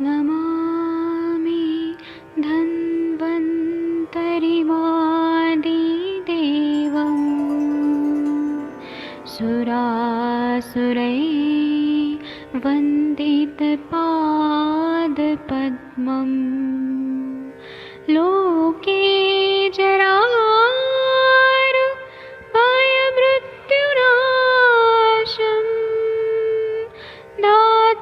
नमामि धन्वन्तरिमादिदेवम् सुरासुरैर्वन्दितपादपद्मम् लोके जरामृत्युनाशं दातारमीशं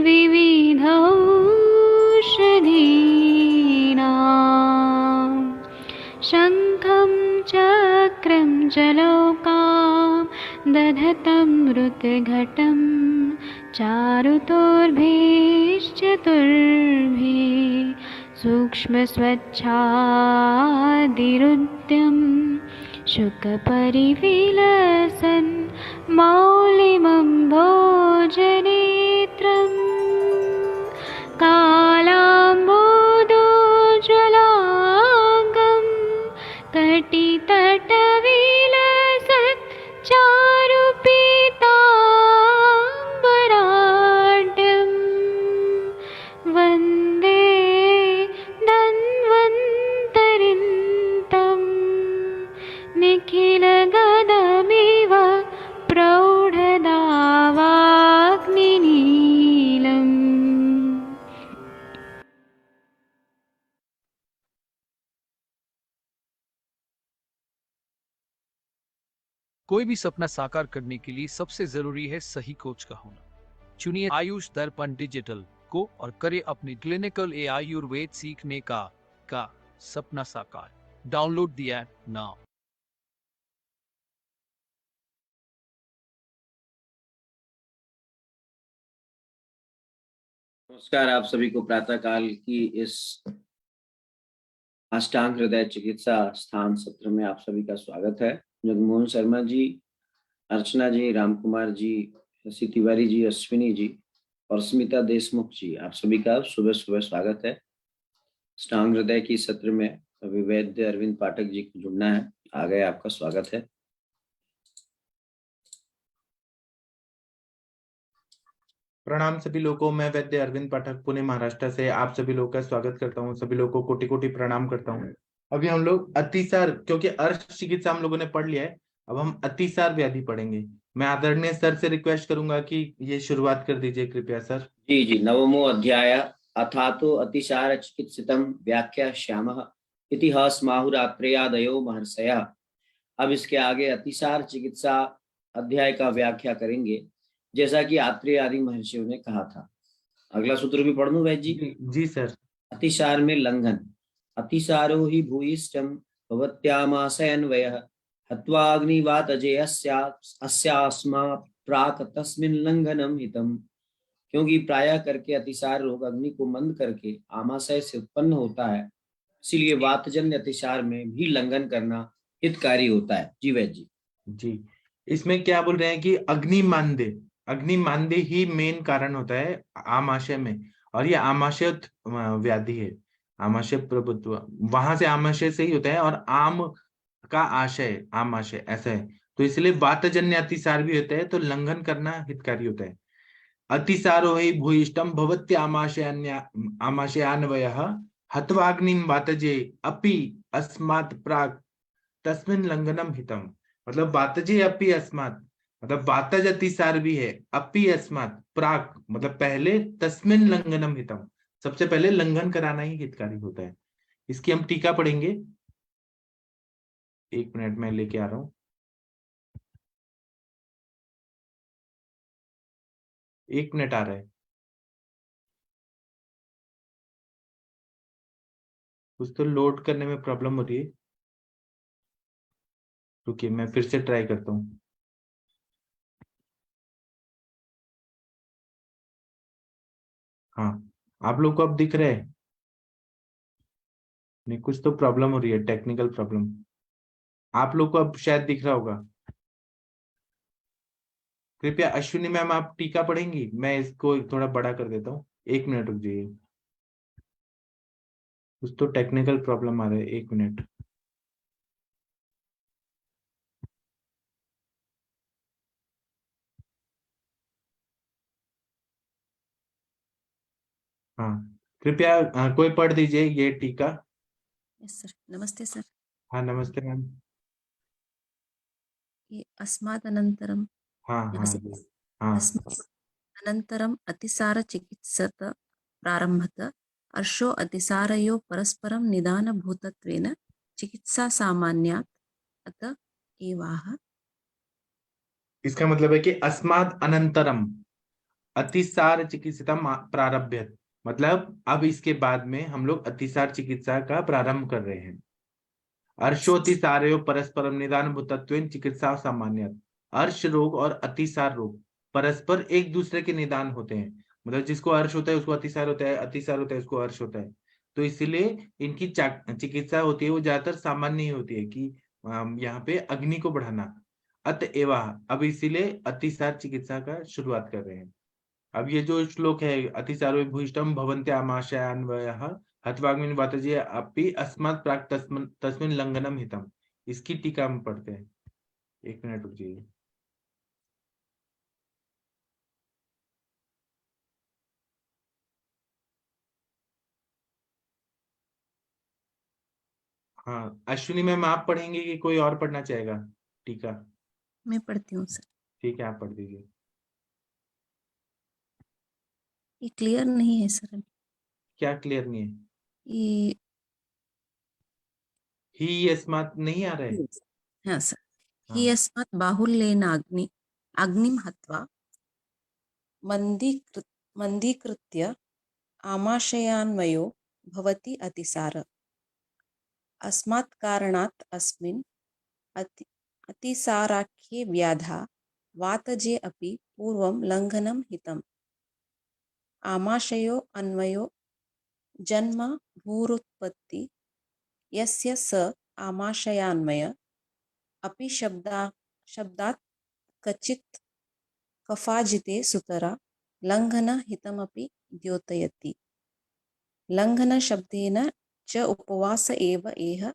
विविधौषधीनां शङ्खं चक्रं जलौकां दधतं मृतघटं चारुतोर्भिश्चतुर्भिः सूक्ष्मस्वच्छादिरुद्यं शुकपरिविलसन् मौलिमम्भोजनेत्रं कालाम्बोदोज्ज्वलाङ्गं कटितटविलसत् चारुपीताम्बराढ्यं वन्दे धन्वन्तरिन्तं निखिलगदमिव प्रौढदावाग्निनीलम्। कोई भी सपना साकार करने के लिए सबसे जरूरी है सही कोच का होना। चुनिए आयुष दर्पण डिजिटल को और करे अपनी क्लिनिकल आयुर्वेद सीखने का सपना साकार। Download the app now. नमस्कार, आप सभी को प्रातःकाल की इस अष्टांग हृदय चिकित्सा स्थान सत्र में आप सभी का स्वागत है। जगमोहन शर्मा जी, अर्चना जी, राम कुमार जी, शशि तिवारी जी, अश्विनी जी और स्मिता देशमुख जी, आप सभी का सुबह सुबह स्वागत है। अष्टांग हृदय की सत्र में अभी वैद्य अरविंद पाठक जी को जुड़ना है। आ गए, आपका स्वागत है। प्रणाम सभी लोगों को। मैं वैद्य अरविंद पाठक पुणे महाराष्ट्र से आप सभी लोगों का स्वागत करता हूं। सभी लोगों को कोटि कोटि प्रणाम करता हूं। अभी हम लोग अतिसार, क्योंकि अर्श चिकित्सा हम लोगों ने पढ़ लिया है, अब हम अतिसार व्याधि पढ़ेंगे। मैं आदरणीय सर से रिक्वेस्ट करूंगा कि ये शुरुआत कर दीजिए कृपया सर। जी जी, नवमो अध्याय अथातो अतिसार चिकित्सितम व्याख्यास्यामः इतिहास माहुरात्रेयादयो महर्षयः। अब इसके आगे अतिसार चिकित्सा अध्याय का व्याख्या करेंगे, जैसा कि आत्रेय आदि महर्षियों ने कहा था। अगला सूत्र भी पढ़ लूं वैद्य जी? जी सर। अतिसार में लंघन। अतिसारो ही भूयिष्ठम भवत्यामाशयन्वयः हत्वाग्निवात अस्यास्मात् प्राक तस्मिन् लंघनम हितम। क्योंकि प्रायः करके अतिसार रोग अग्नि को मंद करके आमाशय से उत्पन्न होता है, इसीलिए वातजन्य अतिसार में भी लंघन करना हितकारी होता है। जी वैद्य जी। जी, इसमें क्या बोल रहे हैं कि अग्निमांद्य ही मेन कारण होता है आमाशय में, और ये आमाशय व्याधि है। आमाशय प्रभुत्व वहां से आमाशय से ही होता है, और आम का आशय आमाशय ऐसा है, तो इसलिए वातजन्य अतिसार भी होता है, तो लंघन करना हितकारी होता है। अतिसारो हि भूयिष्ठम भवत्य आमाशयान्वयः हत्वाग्निं वातजे अपि अस्मात् प्राक् तस्मिन् लंघनम हितम। मतलब वातजे अपि अस्मात्, मतलब वातज अतिसार भी है, अपि अस्मात् प्राक मतलब पहले, तस्मिन् लंघनम हितम सबसे पहले लंघन कराना ही हितकारी होता है। इसकी हम टीका पढ़ेंगे। एक मिनट में लेके आ रहा हूं, एक मिनट आ रहा है। कुछ तो लोड करने में प्रॉब्लम हो रही है, रुकिए मैं फिर से ट्राई करता हूँ। हाँ, आप लोग को अब दिख रहा है? नहीं, कुछ तो प्रॉब्लम हो रही है, टेक्निकल प्रॉब्लम। आप लोग को अब शायद दिख रहा होगा। कृपया अश्विनी मैम आप टीका पढ़ेंगी, मैं इसको थोड़ा बड़ा कर देता हूँ। एक मिनट रुक जाइए, कुछ तो टेक्निकल प्रॉब्लम आ रहा है, एक मिनट। हाँ, कृपया कोई पढ़ दीजिए ये टीका। यस सर, नमस्ते सर। हाँ नमस्ते मैम। ये अस्मात् अनन्तरं हाँ हाँ नमस्ते। हाँ अस्मात् अनन्तरम् अतिसारचिकित्सत प्रारम्भत अर्षो अतिसारयो परस्परं निदानभूतत्वेन चिकित्सा सामान्यात् अत एवाह। इसका मतलब है कि अस्मात् अनंतरम अतिसार चिकित्सा प्रारभ्य, मतलब अब इसके बाद में हम लोग अतिसार चिकित्सा का प्रारंभ कर रहे हैं। अर्शोतिसारयो परस्परम निदान भूतत्वेन चिकित्सा सामान्य। अर्श रोग और अतिसार रोग परस्पर एक दूसरे के निदान होते हैं, मतलब जिसको अर्श होता है उसको अतिसार होता है, अतिसार होता है उसको अर्श होता है। तो इसलिए इनकी चिकित्सा होती है वो ज्यादातर सामान्य ही होती है कि यहाँ पे अग्नि को बढ़ाना। अतएव अब इसीलिए अतिसार चिकित्सा का शुरुआत कर रहे हैं। अब ये जो श्लोक है, अतिसारो भूयिष्ठम भवन्ते आमाशयान्वयः हत्वाग्मिन् वातजे अपि अस्मात् प्राक् तस्मिन् लंघनम हितम, इसकी टीका हम पढ़ते हैं। एक मिनट रुक जाइए। हाँ अश्विनी मैम आप पढ़ेंगे कि कोई और पढ़ना चाहेगा टीका? मैं पढ़ती हूँ सर। ठीक है आप पढ़ दीजिए। ये क्लियर नहीं है सर। क्या क्लियर नहीं है? ये ही अस्मात् नहीं आ रहा है? हाँ सर। हाँ हि अस्मात् बाहुल्येन अग्निं हत्वा मन्दीकृत्य आमाशयान्वयो भवति अतिसार। अस्मात् कारणात् अस्मिन् अतिसाराख्ये व्याधा वातजे अपि पूर्वं लङ्घनं हितम्। आमाशयो अन्वयो जन्म भूरुत्पत्ति यस्य स आमाशयान्वय अपि शब्दात् कचित् कफाजिते सुतरा लङ्घन हितमपि द्योतयति। लङ्घनशब्देन च उपवास एव एह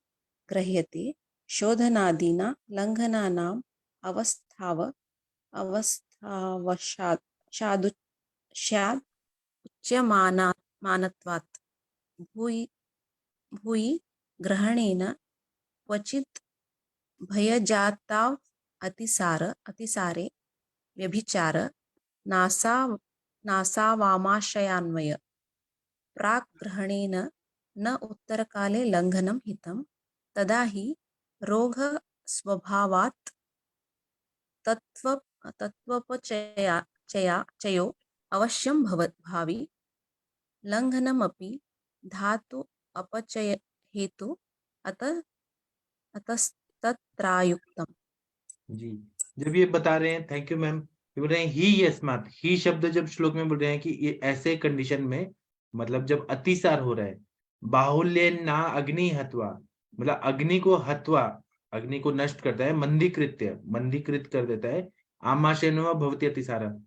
गृह्यते। शोधनादीना लङ्घनानाम् अवस्थावशादुच्यमानात् भूयि ग्रहणेन क्वचित् भयजाताव अतिसारे व्यभिचार नासावामाशयान्वय प्राक् ग्रहणेन न उत्तरकाले लङ्घनं हितं। तदा हि रोग स्वभावात् तत्त्वपचयो अवश्यं भावी। लङ्घनमपि धातु अपचय हेतु अतस्तत्रायुक्तम्। जी, जब ये बता रहे हैं, थैंक यू मैम, ये बोल रहे हैं ही अस्मात्, ही शब्द जब श्लोक में बोल रहे हैं कि ये ऐसे कंडीशन में, मतलब जब अतिसार हो रहा है, बाहुल्य ना अग्नि हत्वा, मतलब अग्नि को हत्वा, अग्नि को नष्ट करता है, मंदीकृत कर देता है, आमाशयन भवति अतिसार,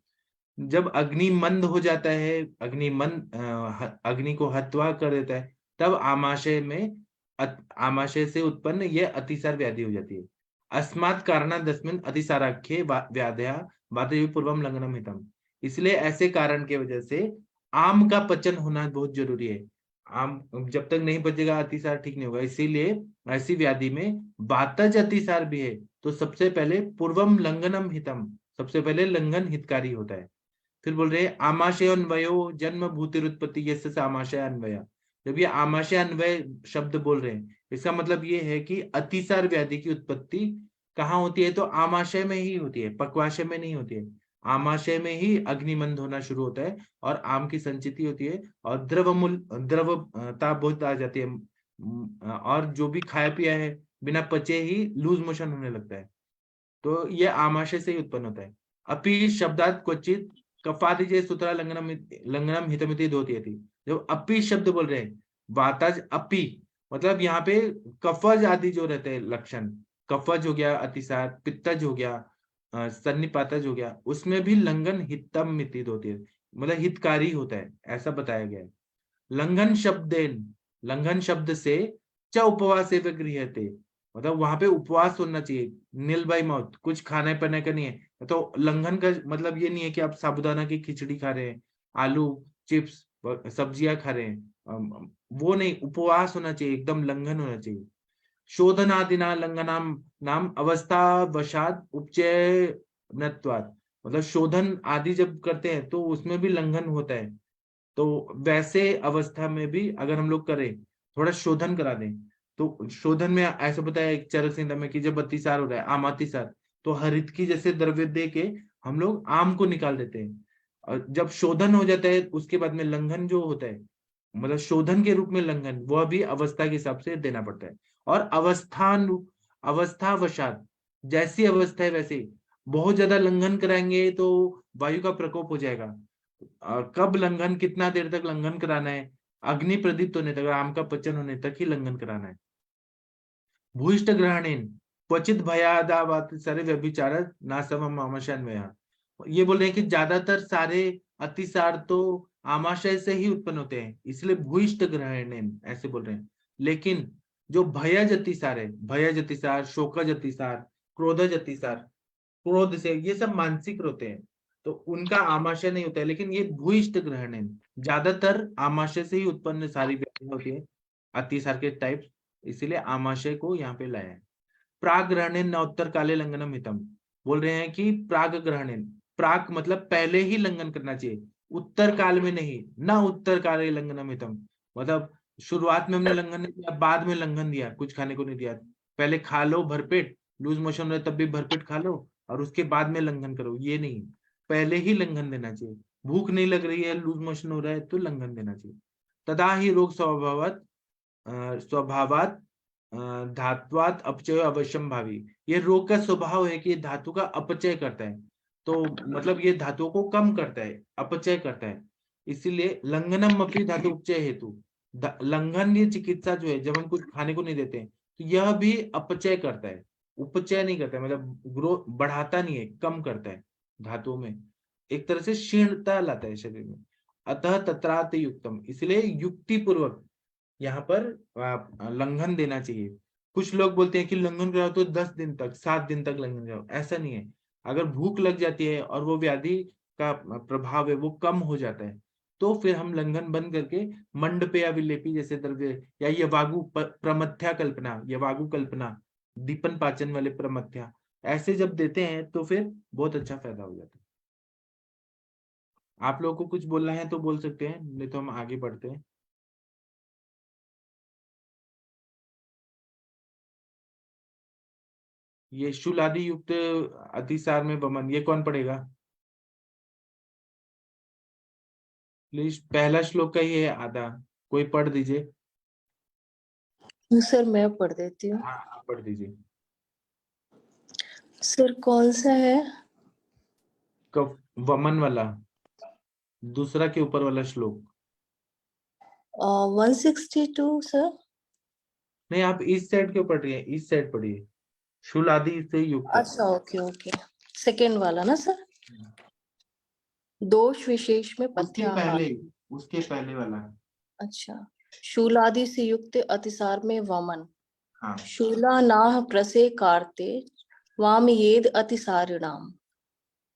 जब अग्नि मंद हो जाता है, अग्नि को हत्वा कर देता है, तब आमाशय से उत्पन्न यह अतिसार व्याधि हो जाती है। अस्मात् कारणादस्मिन् अतिसाराख्ये व्याधया वातये पूर्वम लंघनम हितम, इसलिए ऐसे कारण के वजह से आम का पचन होना बहुत जरूरी है। आम जब तक नहीं पचेगा अतिसार ठीक नहीं होगा, इसीलिए ऐसी व्याधि में वातज अतिसार भी है, तो सबसे पहले पूर्वम लंघनम हितम, सबसे पहले लंघन हितकारी होता है। फिर बोल रहे हैं आमाशय अन्वयो जन्म भूतिरुत्पत्ति यस्य आमाशय अन्वय, जब ये आमाशय अन्वय शब्द बोल रहे हैं इसका मतलब ये है कि अतिसार व्याधि की उत्पत्ति कहाँ होती है, तो आमाशय में ही होती है, पक्वाशय में नहीं होती है। आमाशय में ही अग्निमंद होना शुरू होता है और आम की संचिति होती है और द्रवता बहुत आ जाती है, और जो भी खाया पिया है बिना पचे ही लूज मोशन होने लगता है, तो ये आमाशय से ही उत्पन्न होता है। अपि शब्दात क्वचित कफादिजे सूत्रा लंघनम हितमिति धोती थी, जब अपि शब्द बोल रहे हैं, वाताज अपि मतलब यहाँ पे कफज आदि जो रहते हैं लक्षण, कफज हो गया अतिसार, पित्तज हो गया, सन्निपातज हो गया, उसमें भी लंघन हितम मिति होती है, मतलब हितकारी होता है, ऐसा बताया गया है। लंघन शब्द से च उपवास गृह्यते, मतलब वहां पे उपवास होना चाहिए, नील बाई माउथ, कुछ खाने पीने का नहीं है। तो लंघन का मतलब ये नहीं है कि आप साबुदाना की खिचड़ी खा रहे हैं, आलू चिप्स सब्जियां खा रहे हैं, वो नहीं, उपवास होना चाहिए, एकदम लंघन होना चाहिए। शोधनादिना लंघनाम नाम अवस्था वशात उपचय नत्वात्, मतलब शोधन आदि जब करते हैं तो उसमें भी लंघन होता है। तो वैसे अवस्था में भी अगर हम लोग करें, थोड़ा शोधन करा दें, तो शोधन में ऐसा बताया एक चरक संहिता में कि जब अतिसार हो रहा है, आमातिसार, तो हरित की जैसे द्रव्य दे के हम लोग आम को निकाल देते हैं। और जब शोधन हो जाता है उसके बाद में लंघन जो होता है, मतलब शोधन के रूप में लंघन, वह भी अवस्था के हिसाब से देना पड़ता है। और अवस्थावशात, जैसी अवस्था है वैसे ही। बहुत ज्यादा लंघन कराएंगे तो वायु का प्रकोप हो जाएगा। कब लंघन, कितना देर तक लंघन कराना है, अग्नि प्रदीप्त होने तक, आम का पचन होने तक ही लंघन कराना है। भूयिष्ठ ग्रहणेन क्वचित भयादावात सारे व्यभिचार नासवम आमाशय में, ये बोल रहे हैं कि ज्यादातर सारे अतिसार तो आमाशय से ही उत्पन्न होते हैं, इसलिए भूयिष्ठ ग्रहणेन ऐसे बोल रहे हैं। लेकिन जो भयज अतिसार है, भयज अतिसार, शोकज अतिसार, क्रोधज अतिसार, क्रोध से, ये सब मानसिक होते हैं, तो उनका आमाशय नहीं होता है। लेकिन ये भूयिष्ठ ग्रहण है, ज्यादातर आमाशय से ही उत्पन्न सारी व्याधियां होती है, अतिसार के टाइप, इसीलिए आमाशय को यहाँ पे लाया है। प्राग ग्रहण न उत्तर काले लंघनम हितम, बोल रहे हैं कि प्राग ग्रहण, प्राग मतलब पहले ही लंघन करना चाहिए, उत्तर काल में नहीं, न उत्तर काले लंघनम हितम, मतलब शुरुआत में हमने लंघन नहीं दिया, बाद में लंघन दिया, कुछ खाने को नहीं दिया। पहले खा लो भरपेट, लूज मोशन रहे तब भी भरपेट खा लो, और उसके बाद में लंघन करो, ये नहीं, पहले ही लंघन देना चाहिए। भूख नहीं लग रही है, लूज मोशन हो रहा है, तो लंघन देना चाहिए। तदा ही रोग स्वभावात धात्वात अपचय अवश्यम भावी, ये रोग का स्वभाव है कि ये धातु का अपचय करता है, तो मतलब ये धातुओं को कम करता है, अपचय करता है, इसीलिए लंघनम अपनी धातु उपचय हेतु, लंघन ये चिकित्सा जो है, जब हम कुछ खाने को नहीं देते हैं तो यह भी अपचय करता है, उपचय नहीं करता है, मतलब ग्रोथ बढ़ाता नहीं है, कम करता है धातुओं में, एक तरह से क्षीणता लाता है शरीर में। अतः तत्रात युक्तम, इसलिए युक्ति पूर्वक यहाँ पर लंघन देना चाहिए। कुछ लोग बोलते हैं कि लंघन कराओ तो 10 दिन तक, 7 दिन तक लंघन कराओ, ऐसा नहीं है। अगर भूख लग जाती है और वो व्याधि का प्रभाव है वो कम हो जाता है, तो फिर हम लंघन बंद करके मंडपेय विलेपी जैसे द्रव्य, या यवागु प्रमथ्या कल्पना, यवागु कल्पना, दीपन पाचन वाले प्रमथ्या, ऐसे जब देते हैं तो फिर बहुत अच्छा फायदा हो जाता है। आप लोगों को कुछ बोलना है तो बोल सकते हैं, नहीं तो हम आगे बढ़ते हैं। ये शूलादि युक्त अतिसार में वमन, ये कौन पढ़ेगा प्लीज? पहला श्लोक का ही है आधा, कोई पढ़ दीजिए। सर मैं पढ़ देती हूँ। हाँ हाँ, पढ़ दीजिए। सर कौन सा है? वमन वाला, दूसरा के ऊपर वाला श्लोक। 162 सर। नहीं, आप इस साइड क्यों पढ़ रही है, इस साइड पढ़िए, शूलादि से युक्त। अच्छा ओके ओके, सेकेंड वाला ना सर, दोष विशेष में उसके पथ्याहार। पहले, उसके पहले वाला। अच्छा, शूलादि से युक्त अतिसार में वमन। हाँ, शूला नाह प्रसे कार्ते वाम येद अतिसारिणाम,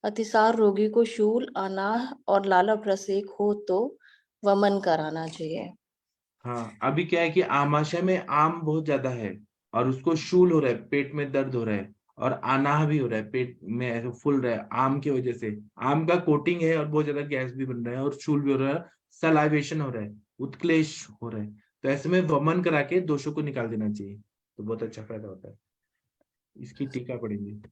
अतिसार रोगी को शूल, अनाह और लाला प्रसेक हो तो वमन कराना चाहिए। हाँ, अभी क्या है कि आमाशय में आम बहुत ज्यादा है और उसको शूल हो रहा है, पेट में दर्द हो रहा है, और अनाह भी हो रहा है, पेट में ऐसे फूल रहा है आम की वजह से, आम का कोटिंग है और बहुत ज्यादा गैस भी बन रहा है और शूल भी हो रहा है, सलाइवेशन हो रहा है, उत्क्लेश हो रहा है, तो ऐसे में वमन करा के दोषों को निकाल देना चाहिए, तो बहुत अच्छा फायदा होता है। इसकी टीका पड़ेगी।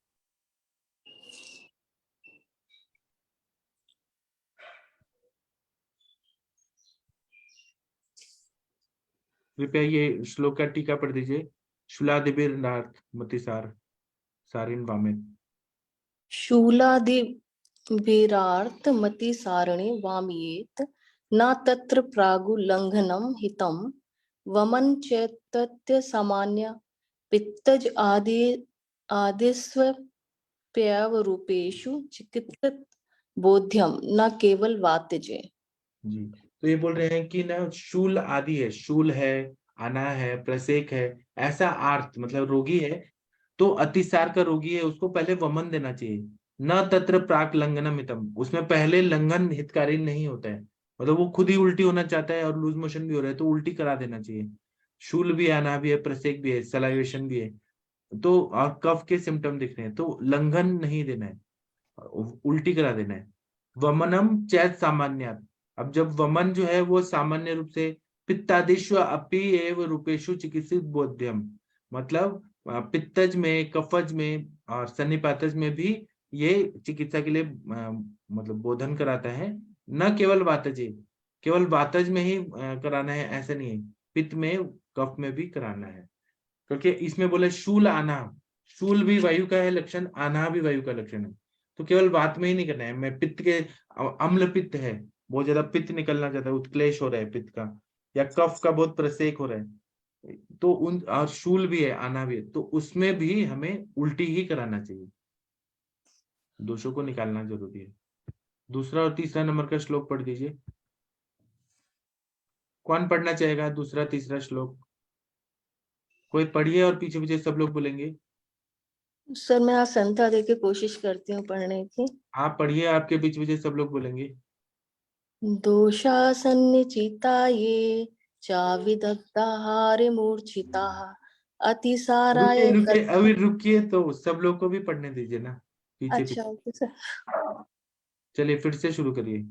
कृपया ये श्लोक का टीका पढ़ दीजिए। शूलादिभिर्नाथ मतिसार सारिन वामेन। शूलादि विरार्थ मति सारणे वामियेत न तत्र प्रागु लंघनम हितम वमन चैतत्य सामान्य पित्तज आदि आदिस्व प्यव रूपेषु चिकित्सक बोध्यम न केवल वात्यजे। जी, तो ये बोल रहे हैं कि ना शूल आदि है, शूल है, अना है, प्रसेक है, ऐसा आर्थ मतलब रोगी है, तो अतिसार का रोगी है, उसको पहले वमन देना चाहिए। न तत्र प्राक लंघनम हितम, उसमें पहले लंघन हितकारी नहीं होता है, मतलब वो खुद ही उल्टी होना चाहता है और लूज मोशन भी हो रहा है, तो उल्टी करा देना चाहिए। शूल भी आना भी है, प्रसेक भी है, सलाइवेशन भी है, तो और कफ के सिम्टम दिख रहे हैं, तो लंघन नहीं देना है, उल्टी करा देना है। वमनम चैत सामान्य। अब जब वमन जो है वो सामान्य रूप से पित्तादिशु अपि एव रूपेशु चिकित्सित बोध्यम, मतलब पित्तज में, कफज में और सन्निपातज में भी ये चिकित्सा के लिए मतलब बोधन कराता है। न केवल वातजे, केवल वातज में ही कराना है ऐसा नहीं है, पित्त में, कफ में भी कराना है। क्योंकि इसमें बोले शूल आना, शूल भी वायु का है लक्षण, आना भी वायु का लक्षण है, तो केवल वात में ही नहीं करना है। मैं पित्त के अम्ल पित्त है, बहुत ज्यादा पित्त निकलना चाहता है, उत्क्लेश हो रहा है पित्त का, या कफ का बहुत प्रसेक हो रहा है, तो उन, और शूल भी है, आना भी है, तो उसमें भी हमें उल्टी ही कराना चाहिए, दोषों को निकालना जरूरी है। दूसरा और तीसरा नंबर का श्लोक पढ़ दीजिए। कौन पढ़ना चाहेगा दूसरा तीसरा श्लोक? कोई पढ़िए और पीछे पीछे सब लोग बोलेंगे। सर मैं आज संता दे के कोशिश करती हूँ पढ़ने की। आप पढ़िए, आपके पीछे पीछे सब लोग बोलेंगे। दोषासन्निचिता ये चाविदग्धाहारे मूर्छिताः अतिसाराय रुकिए, अभी रुकिए, तो सब लोग को भी पढ़ने दीजिए ना पीछे अच्छा पीछे। Okay sir. चलिए फिर से शुरू करिए।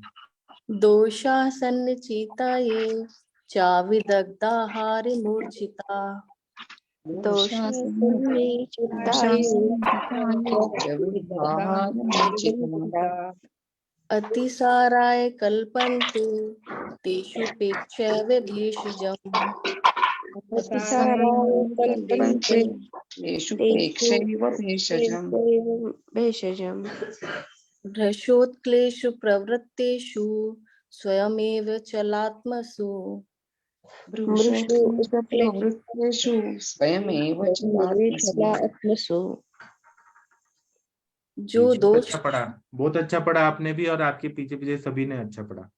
दोषासन्निचिता ये चाविदग्धाहारे मूर्छिताः अतिसाराय कल्पन्ते तेषु पेक्षैव भेषजम् भ्रशोत्क्लेषु प्रवृत्तेषु स्वयमेव चलात्मसु जो बहुत दोष। अच्छा पढ़ा, बहुत अच्छा पढ़ा आपने भी, और आपके पीछे पीछे सभी ने अच्छा पढ़ा।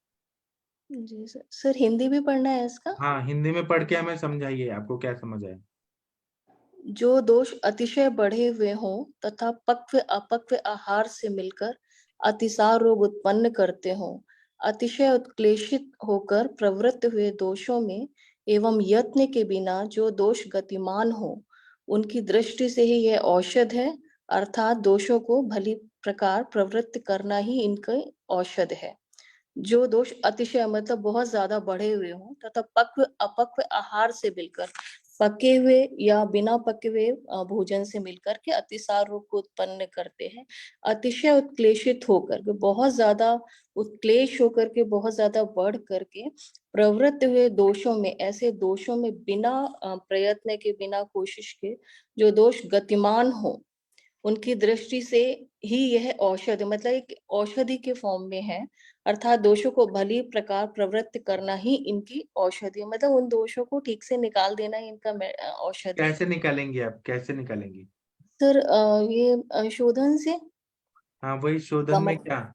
जी सर। सर हिंदी भी पढ़ना है इसका? हाँ, हिंदी में पढ़ के हमें समझाइए, आपको क्या समझ आया। जो दोष अतिशय बढ़े हुए हों तथा पक्व अपक्व आहार से मिलकर अतिसार रोग उत्पन्न करते हों, अतिशय उत्क्लेशित होकर प्रवृत्त हुए दोषों में एवं यत्न के बिना जो दोष गतिमान हो, उनकी दृष्टि से ही यह औषध है, अर्थात दोषों को भली प्रकार प्रवृत्त करना ही इनका औषध है। जो दोष अतिशय मतलब बहुत ज्यादा बढ़े हुए हों तथा पक्व अपक्व आहार से मिलकर, पके हुए या बिना पके हुए भोजन से मिलकर के अतिसार रोग को उत्पन्न करते हैं। अतिशय उत्क्लेशित होकर के, बहुत ज्यादा उत्क्लेश होकर के, बहुत ज्यादा बढ़ करके प्रवृत्त हुए दोषों में, ऐसे दोषों में बिना प्रयत्न के, बिना कोशिश के जो दोष गतिमान हो, उनकी दृष्टि से ही यह औषध, मतलब एक औषधि के फॉर्म में है, अर्थात दोषों को भली प्रकार प्रवृत्त करना ही इनकी औषधि, मतलब उन दोषों को ठीक से निकाल देना ही इनका औषधि है। कैसे निकालेंगे आप, कैसे निकालेंगे? सर ये शोधन से। हाँ, वही शोधन में क्या?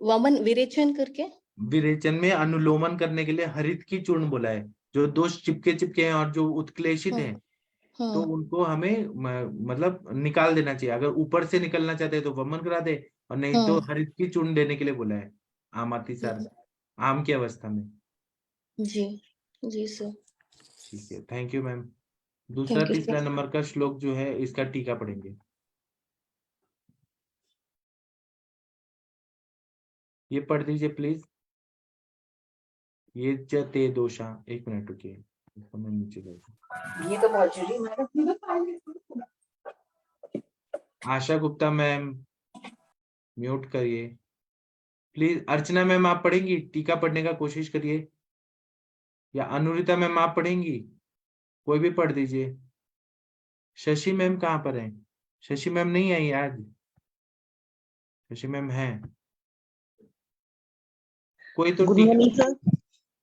वमन विरेचन करके। विरेचन में अनुलोमन करने के लिए हरित की चूर्ण बोला है। जो दोष चिपके चिपके हैं और जो उत्क्लेशित हैं, तो उनको हमें मतलब निकाल देना चाहिए। अगर ऊपर से निकलना चाहते हैं तो वमन करा दे, और नहीं तो हरित की चूर्ण देने के लिए बोला है, आम अतिसार, आम की अवस्था में। जी जी सर। ठीक है, थैंक यू मैम। दूसरा तीसरा नंबर का श्लोक जो है इसका टीका पढ़ेंगे। ये पढ़ दीजिए प्लीज। ये ते दोषा, एक मिनट रुकिए, मैं नीचे जाऊँ। ये तो बहुत जरूरी है। आशा गुप्ता मैम म्यूट करिए प्लीज। अर्चना मैम आप पढ़ेंगी, टीका पढ़ने का कोशिश करिए, या अनुरिता मैम आप पढ़ेंगी? कोई भी पढ़ दीजिए। शशि मैम कहाँ पर है? शशि मैम नहीं आई आज? शशि मैम है? कोई तो गुड मॉर्निंग सर।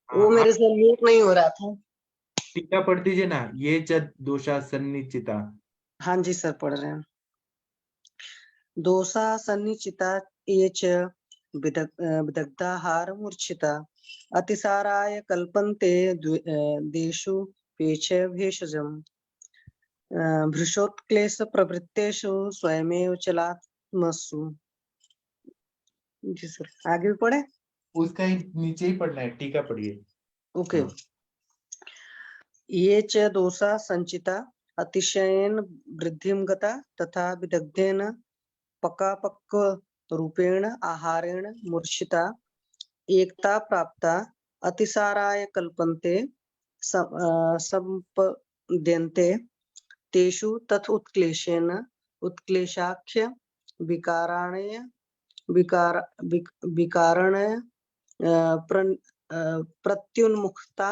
वो मेरे से म्यूट नहीं हो रहा था। टीका पढ़ दीजिए ना। ये च दोषा सन्निचिता। हाँ जी सर, पढ़ रहे हैं। दोषा सन्निचिता ये च विदग्धाहार मूर्छिता अतिसाराय कल्पन्ते देषु पेच भेषजम् भृशोत्क्लेश प्रवृत्तेषु स्वयमेव चलात्मसु। जी सर, आगे भी पढ़े। उसका ही नीचे ही पढ़ना है, टीका पढ़िए। ओके। हाँ। ये च दोषा संचिता अतिशयेन वृद्धिं गता तथा विदग्धेन पकापक्व रूपेण आहारेण मूर्छिता एकता प्राप्ता अतिसाराय कल्पन्ते संपद्यन्ते तेषु तथ उत्क्लेशेन उत्क्लेशाख्य विकाराणय विकारणय प्रत्युन्मुखता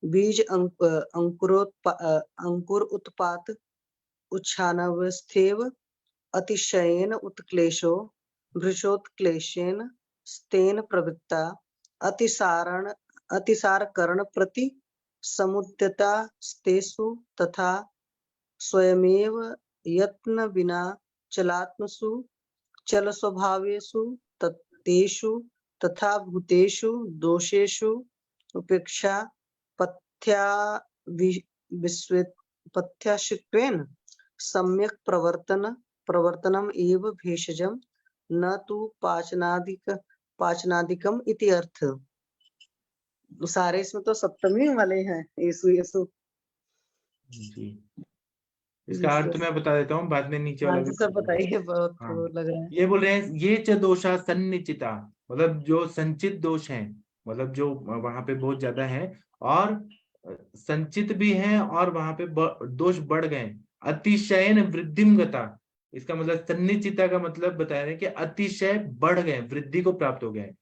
बीज अंकुर उत्पात उच्छानवस्थेव अतिशयेन उत्क्लेशो भृशोत्क्लेशेन स्तेन प्रवृत्ता अतिसारकरण प्रति समुद्यता स्तेषु तथा स्वयमेव यत्न विना चलात्मसु चल स्वभावेषु तेषु तथा भूतेषु दोषेषु उपेक्षा पथ्याशित्वेन सम्यक् प्रवर्तनम एव भेषजम न तु पाचनादिकम इति अर्थ। सारे इसमें तो सप्तमी वाले हैं, येसु येसु। जी, इसका अर्थ मैं बता देता हूँ, बाद में नीचे वाला हाँ जी सर बताइए, बहुत हाँ। वो लग रहा है। ये बोल रहे हैं ये च दोषा सन्निचिता, मतलब जो संचित दोष हैं, मतलब जो वहां पे बहुत ज्यादा है और संचित भी हैं और वहां पे दोष बढ़ गए। अतिशयन वृद्धिम गता, इसका मतलब सन्निचिता का मतलब बता रहे हैं कि अतिशय बढ़ गए, वृद्धि को प्राप्त हो गए।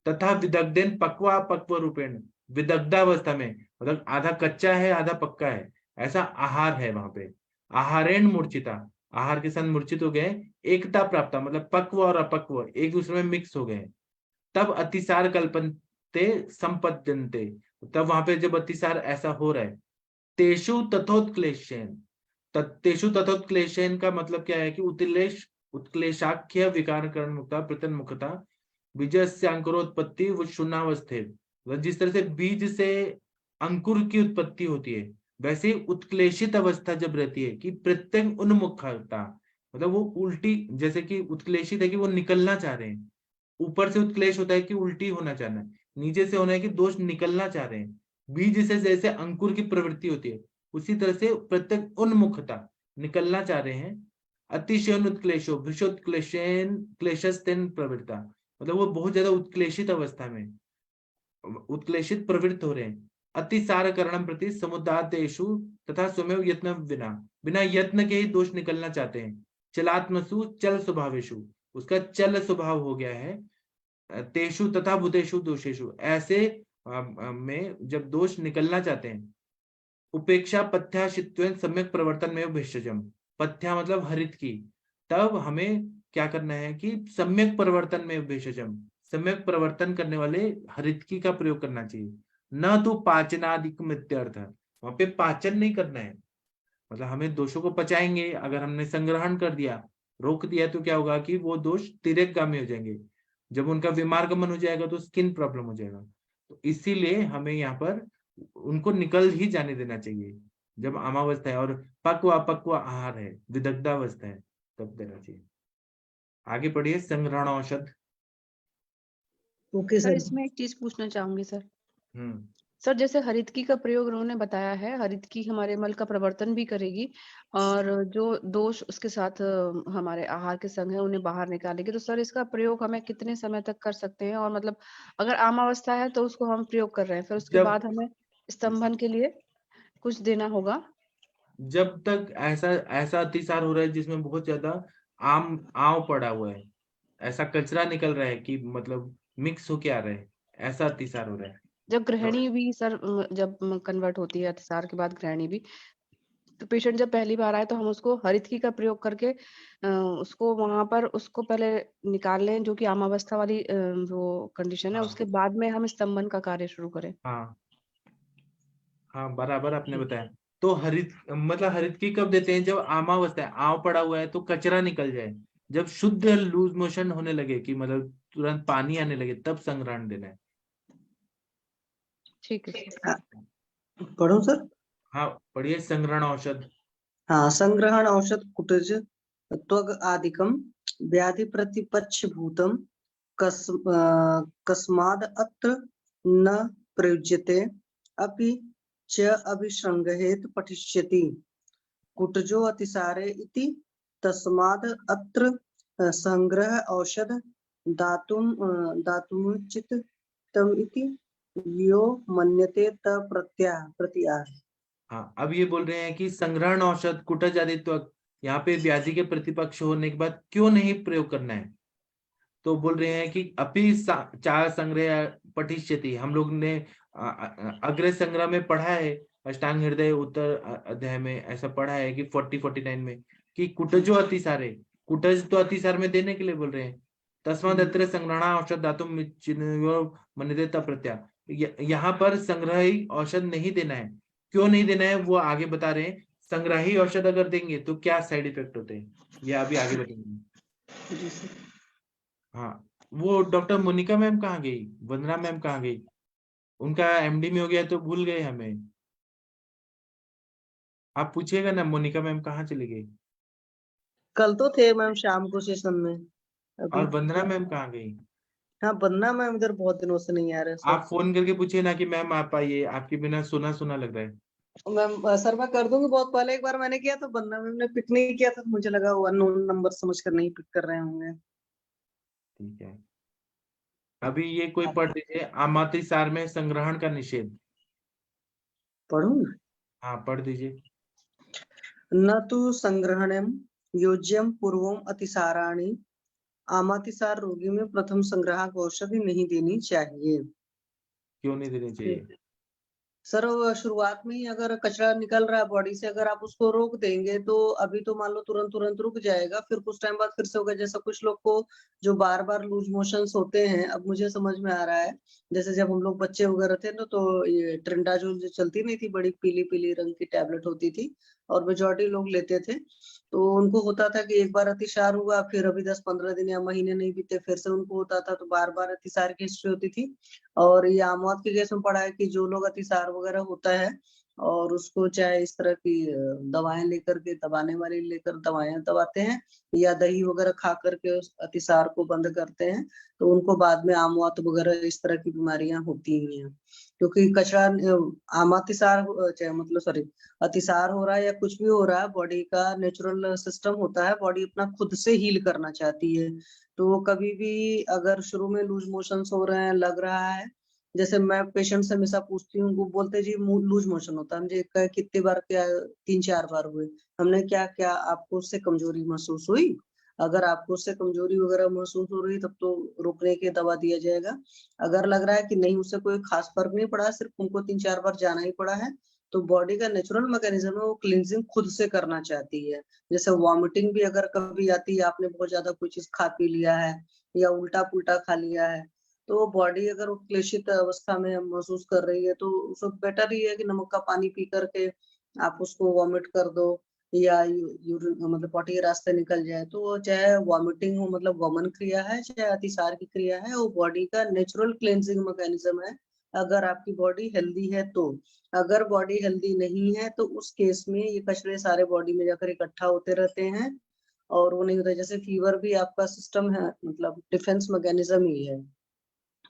तथा विदग्धेन पक्वा पक्व रूपेण, विदग्धावस्था में, मतलब आधा कच्चा है आधा पक्का है, ऐसा आहार है वहां पे। आहारेण मूर्छिता, आहार के साथ मूर्छित हो गए। एकता प्राप्त, मतलब पक्व और अपक्व एक दूसरे में मिक्स हो गए। तब अतिसार कल्पन्ते संपद्यन्ते, तब वहां पे जब अतिसार ऐसा हो रहा है। तेषु तथोत्क्लेशेन, तेषु तथोत्क्लेशेन का मतलब क्या है कि उत्क्लेशाख्य विकार करण मुक्ता प्रतन मुक्ता बीज से अंकुरोत्पत्ति वो शून्यावस्थे, जिस तरह से बीज से अंकुर की उत्पत्ति होती है वैसे उत्क्लेशित अवस्था जब रहती है कि प्रत्यंग उन्मुखता, मतलब वो उल्टी, जैसे कि उत्क्लेशित है कि वो निकलना चाह रहे हैं। ऊपर से उत्क्लेश होता है कि उल्टी होना चाहना है, नीचे से होना है कि दोष निकलना चाह रहे हैं। बीज से जैसे अंकुर की प्रवृत्ति होती है उसी तरह से प्रत्येक उन्मुखता, निकलना चाह रहे हैं। अतिशय उत्क्लेशो भृशोत्क्लेशेन क्लेशस्तेन प्रवृत्ता, मतलब वो बहुत ज्यादा उत्क्लेशित अवस्था में उत्क्लेशित प्रवृत्त हो रहे हैं। अतिसार करणम प्रति समुदातेषु तथा स्वमेव यत्न बिना, बिना यत्न के ही दोष निकलना चाहते हैं। चलात्मसु चल स्वभावेषु, उसका चल स्वभाव हो गया है। तेषु तथा भूतेषु दोषेषु, ऐसे में जब दोष निकलना चाहते हैं। उपेक्षा पथ्याशित्वेन सम्यक प्रवर्तन में भेषजम, पथ्या मतलब हरित की, तब हमें क्या करना है कि सम्यक प्रवर्तन में भेषजम, सम्यक प्रवर्तन करने वाले हरितकी का प्रयोग करना चाहिए। न तो पाचनादिक मित्यर्थ, वहां पे पाचन नहीं करना है, मतलब हमें दोषों को पचाएंगे। अगर हमने संग्रहण कर दिया, रोक दिया, तो क्या होगा कि वो दोष तिर्यकगामी हो जाएंगे। जब उनका विमार्गमन हो जाएगा तो स्किन प्रॉब्लम हो जाएगा। तो इसीलिए हमें यहाँ पर उनको निकल ही जाने देना चाहिए जब अमावस्था है और पक्व अपक्व आहार है, विदग्धावस्था है, तब देना चाहिए। आगे पढ़िए संग्रहण औषध। Okay sir sir. इसमें एक चीज पूछना चाहूंगी सर। हम्म, सर जैसे हरितकी का प्रयोग उन्होंने बताया है, हरितकी हमारे मल का प्रवर्तन भी करेगी और जो दोष उसके साथ हमारे आहार के संग है उन्हें बाहर निकालेगी। तो सर इसका प्रयोग हमें कितने समय तक कर सकते हैं? और मतलब अगर आम अवस्था है तो उसको हम प्रयोग कर रहे हैं, फिर उसके जब बाद हमें स्तंभन के लिए कुछ देना होगा? जब तक ऐसा ऐसा अतिसार हो रहा है जिसमें बहुत ज्यादा आव पड़ा हुआ है, ऐसा कचरा निकल रहा है कि मतलब मिक्स होके आ रहा है, ऐसा अतिसार हो रहा है। जब ग्रहणी भी सर जब कन्वर्ट होती है अतिसार के बाद ग्रहणी भी, तो पेशेंट जब पहली बार आए तो हम उसको हरितकी का प्रयोग करके उसको वहां पर उसको पहले निकाल लें, जो कि आमावस्था वाली जो कंडीशन है, हाँ उसके बाद में हम स्तंभन का कार्य शुरू करें। हाँ हाँ, बराबर आपने बताया। तो हरित मतलब हरितकी कब देते हैं? जब आमावस्था है, आव पड़ा हुआ है तो कचरा निकल जाए, जब शुद्ध लूज मोशन होने लगे कि मतलब तुरंत पानी आने लगे, तब संग्रहण देना है। ठीक है सर। पढ़ो सर। हाँ पढ़िए संग्रहण औषध। हाँ, संग्रहण औषध कुटज त्वग आदिकम व्याधि प्रतिपक्ष भूतम कस्माद् अत्र न प्रयुज्यते अपि च अभिसंगहेत पठिष्यति कुटजो अतिसारे इति तस्माद् अत्र संग्रह औषध दातुमुचित तम इति यो मन्यते त प्रत्याह। हाँ, अब ये बोल रहे हैं कि संग्रहण औषध कुटज आदित्व यहाँ पे व्याधि के प्रतिपक्ष होने के बाद क्यों नहीं प्रयोग करना है। तो बोल रहे हैं कि अपि चार संग्रह पठिष्यति, हम लोग ने अग्र संग्रह में पढ़ा है, अष्टांग हृदय उत्तर अध्याय में ऐसा पढ़ा है कि 40-49 में कि कुटजो अतिसारे, कुटज तो अतिसार में देने के लिए बोल रहे हैं। तस्माद अत्र संग्रहणा औषध दातुम मन्यते प्रत्याह, यहाँ पर संग्रही औषध नहीं देना है। क्यों नहीं देना है वो आगे बता रहे हैं। संग्रही औषध अगर देंगे तो क्या साइड इफेक्ट होते हैं ये अभी आगे बताएंगे। हाँ, वो डॉक्टर मोनिका मैम कहाँ गई, वंदना मैम कहाँ गई, उनका एमडी में हो गया तो भूल गए हमें। आप पूछिएगा ना मोनिका मैम कहाँ चली गई। कल तो थे मैम शाम को सेशन में। अभी और वंदना मैम कहाँ गई। हाँ, वंदना मैम इधर बहुत दिनों से नहीं आ रहे सर। आप फोन करके पूछिए ना कि मैम आप आइए, आपके बिना सुना सुना लग रहा है। मैम सर मैं कर दूंगी, बहुत पहले एक बार मैंने किया तो वंदना मैम ने पिक नहीं किया था, तो मुझे लगा वो अननोन नंबर समझकर नहीं पिक कर रहे होंगे। ठीक है, अभी ये कोई पढ़ लीजिए, आमातिसार में संग्रहण का निषेध। पढ़ू? हाँ पढ़ दीजिए। न तो संग्रहणम योज्यम पूर्वम अतिसाराणि, आमातिसार रोगी में प्रथम संग्राहक औषधि नहीं देनी चाहिए। क्यों नहीं देनी चाहिए। सर शुरुआत में ही अगर कचरा निकल रहा है बॉडी से, अगर आप उसको रोक देंगे तो अभी तो मान लो तुरंत रुक जाएगा, फिर कुछ टाइम बाद फिर से होगा। जैसा कुछ लोग को जो बार बार लूज मोशंस होते हैं, अब मुझे समझ में आ रहा है, जैसे जब हम लोग बच्चे वगैरह थे ना, तो ये ट्रेंडाजोल जो चलती नहीं थी, बड़ी पीली पीली रंग की टैबलेट होती थी और मेजोरिटी लोग लेते थे, तो उनको होता था कि एक बार अतिसार हुआ, फिर अभी 10-15 दिन या महीने नहीं बीते फिर से उनको होता था, तो बार बार अतिसार की हिस्ट्री होती थी। और ये आम मौत के केस में पड़ा है कि जो लोग अतिसार वगैरह होता है और उसको चाहे इस तरह की दवाएं लेकर के, दबाने वाली लेकर दवाएं दबाते हैं या दही वगैरह खा करके उस अतिसार को बंद करते हैं, तो उनको बाद में आम मौत वगैरह इस तरह की बीमारियां होती ही हैं। क्योंकि कचरा अतिसार चाहे मतलब सॉरी अतिसार हो रहा है या कुछ भी हो रहा है, बॉडी का नेचुरल सिस्टम होता है, बॉडी अपना खुद से हील करना चाहती है। तो कभी भी अगर शुरू में लूज मोशंस हो रहे हैं, लग रहा है, जैसे मैं पेशेंट से हमेशा पूछती हूँ, वो बोलते जी लूज मोशन होता है, मुझे कितनी बार क्या 3-4 बार हुए, हमने क्या क्या आपको उससे कमजोरी महसूस हुई, अगर आपको उससे कमजोरी वगैरह महसूस हो रही तब तो रोकने की दवा दिया जाएगा। अगर लग रहा है कि नहीं उससे कोई खास फर्क नहीं पड़ा, सिर्फ उनको 3-4 बार जाना ही पड़ा है, तो बॉडी का नेचुरल मैकेनिज्म है, वो क्लींजिंग खुद से करना चाहती है। जैसे वॉमिटिंग भी अगर कभी आती है, आपने बहुत ज्यादा कोई चीज खा पी लिया है या उल्टा पुल्टा खा लिया है, तो बॉडी अगर क्लेशित अवस्था में महसूस कर रही है, तो उसको बेटर ही है कि नमक का पानी पी करके आप उसको वॉमिट कर दो या यूरिन मतलब पॉटी के रास्ते निकल जाए। तो चाहे वॉमिटिंग हो, मतलब वमन क्रिया है, चाहे अतिसार की क्रिया है, वो बॉडी का नेचुरल क्लेंजिंग मैकेनिज्म है, अगर आपकी बॉडी हेल्दी है तो। अगर बॉडी हेल्दी नहीं है तो उस केस में ये कचरे सारे बॉडी में जाकर इकट्ठा होते रहते हैं और वो नहीं होता। जैसे फीवर भी आपका सिस्टम है, मतलब डिफेंस मैकेनिज्म ही है,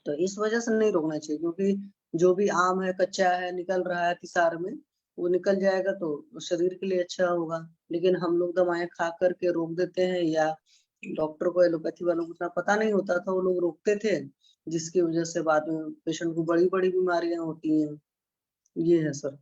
तो इस वजह से नहीं रोकना चाहिए। क्योंकि जो भी आम है, कच्चा है, निकल रहा है अतिसार में, वो निकल जाएगा तो शरीर के लिए अच्छा होगा। लेकिन हम लोग दवाएं खा करके रोक देते हैं, या डॉक्टर को एलोपैथी वालों को उतना पता नहीं होता था, वो लोग रोकते थे, जिसकी वजह से बाद में पेशेंट को बड़ी बड़ी बीमारियां होती हैं। ये है सर।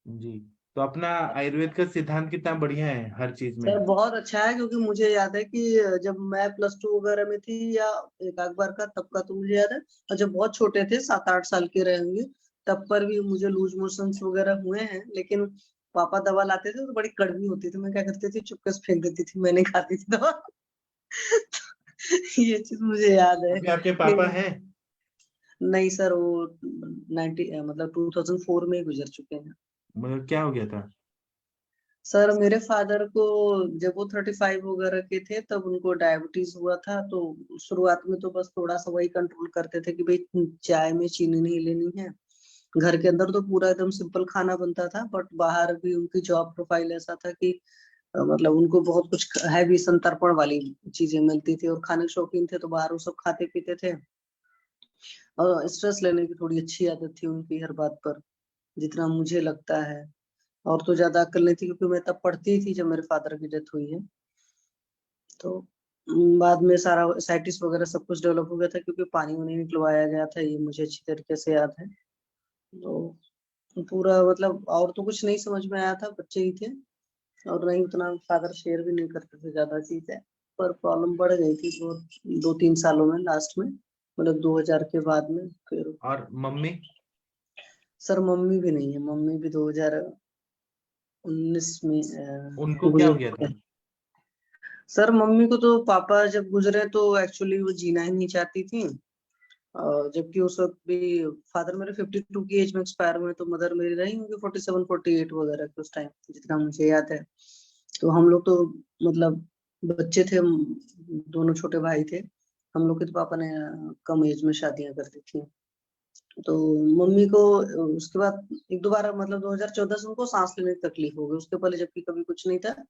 जी, तो अपना आयुर्वेद का सिद्धांत कितना बढ़िया है हर चीज में। सर बहुत अच्छा है, क्योंकि मुझे याद है कि जब मैं +2 वगैरह में थी या एक आध बार का, तब का तो मुझे याद है, और जब बहुत छोटे थे 7-8 साल के रहेंगे, तब पर भी मुझे लूज मोशंस वगैरह हुए हैं। लेकिन पापा दवा लाते थे तो बड़ी कड़वी होती थी, मैं क्या करती थी, चुपके से फेंक देती थी, मैं नहीं खाती थी दवा। ये चीज मुझे याद है। अभी आपके पापा हैं। नहीं सर, वो 2004 में ही गुजर चुके हैं। मतलब क्या हो गया था। सर मेरे फादर को जब वो 35 वगैरह के थे तब उनको डायबिटीज हुआ था। तो शुरुआत में तो बस थोड़ा सा वही कंट्रोल करते थे कि भाई चाय में चीनी नहीं लेनी है। घर के अंदर तो पूरा एकदम सिंपल खाना बनता था, बट बाहर भी उनकी जॉब प्रोफाइल ऐसा था कि मतलब उनको बहुत कुछ हैवी संतर्पण वाली चीजें मिलती थी और खाने के शौकीन थे, तो बाहर वो सब खाते पीते थे। और स्ट्रेस लेने की थोड़ी अच्छी आदत थी उनकी हर बात पर, जितना मुझे लगता है। और तो ज्यादा अक्ल नहीं थी, क्योंकि मैं तब पढ़ती थी जब मेरे फादर की डेथ हुई है। तो बाद में सारा साइटिस वगैरह सब कुछ डेवलप हो गया था, क्योंकि पानी उन्हें निकलवाया गया था, ये मुझे अच्छी तरीके से याद है। तो पूरा मतलब और तो कुछ नहीं समझ में आया था, बच्चे ही थे, और नहीं उतना फादर शेयर भी नहीं करते थे ज्यादा चीजें। पर प्रॉब्लम बढ़ गई थी वो 2-3 सालों में, लास्ट में, मतलब 2000 के बाद में फिर। और मम्मी? सर मम्मी भी नहीं है, मम्मी भी 2019 में उनको क्या हो गुजर गया चुके था? हैं। सर मम्मी को तो पापा जब गुजरे तो एक्चुअली वो जीना ही नहीं चाहती थी, जबकि उस वक्त भी फादर मेरे 52 की एज में एक्सपायर हुए, तो मदर मेरी रही होंगी 47-48 वगैरह के उस टाइम, जितना मुझे याद है। तो हम लोग तो मतलब बच्चे थे, दोनों छोटे भाई थे हम लोग के, तो पापा ने कम एज में शादियां कर दी थी। तो मम्मी को उसके बाद एक दो बार मतलब 2014 से उनको सांस लेने की तकलीफ हो गई, उसके पहले जबकि कभी कुछ नहीं था।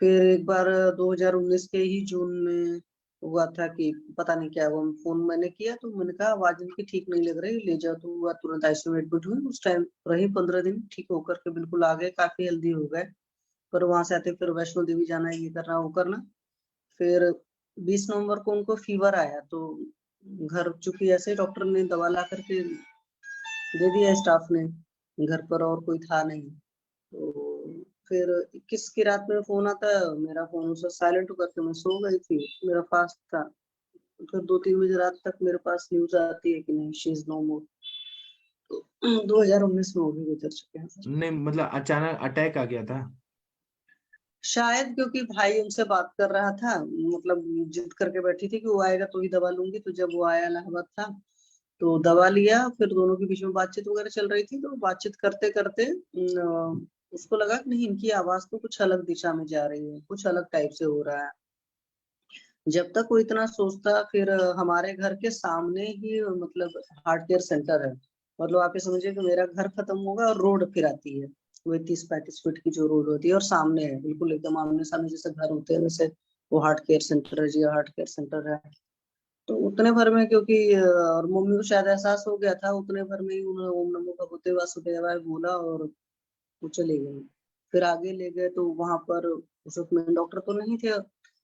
फिर एक बार 2019 के ही जून में हुआ था कि पता नहीं क्या हुआ, फोन मैंने किया तो मैंने कहा आवाज इनकी ठीक नहीं लग रही, ले जाओ। तो हुआ तुरंत आईसीयू में एडमिट हुई, उस टाइम रही 15 दिन, ठीक होकर के बिल्कुल आ गए, काफी हेल्दी हो गए। पर वहां से आते फिर वैष्णो देवी जाना है, ये करना वो करना। फिर 20 नवंबर को उनको फीवर आया, तो घर चूंकि ऐसे डॉक्टर ने दवा ला करके दे दिया स्टाफ ने, घर पर और कोई था नहीं। तो फिर 21 की रात में फोन आता है, मेरा फोन उसे साइलेंट करके मैं सो गई थी, मेरा फास्ट था। फिर 2-3 बजे रात तक मेरे पास न्यूज आती है कि नहीं, शी इज नो मोर। तो 2019 में वो भी गुजर चुके हैं सर। नहीं मतलब अचानक अटैक आ गया था? शायद क्योंकि भाई उनसे बात कर रहा था, मतलब जिद करके बैठी थी कि वो आएगा तो ही दवा लूंगी, तो जब वो आया इलाहाबाद था तो दवा लिया। फिर दोनों के बीच में बातचीत वगैरह चल रही थी, तो बातचीत करते करते उसको लगा कि नहीं, इनकी आवाज तो कुछ अलग दिशा में जा रही है, कुछ अलग टाइप से हो रहा है। जब तक वो इतना सोचता, फिर हमारे घर के सामने ही मतलब हार्ट केयर सेंटर है। मतलब आप ये समझिए कि मेरा घर खत्म होगा और रोड फिर आती है, वो 30-35 फीट की जो रोड होती है, और सामने है बिल्कुल एकदम आमने सामने, जैसे घर होते हैं वैसे वो हार्ट केयर सेंटर है जी, हार्ट केयर सेंटर है। तो उतने भर में क्योंकि और मम्मी को शायद एहसास हो गया था, उतने भर में ही उन्होंने ओम नमो भगवते वासुदेवाय बोला और वो चले गए। फिर आगे ले गए तो वहां पर उस वक्त में डॉक्टर तो नहीं थे,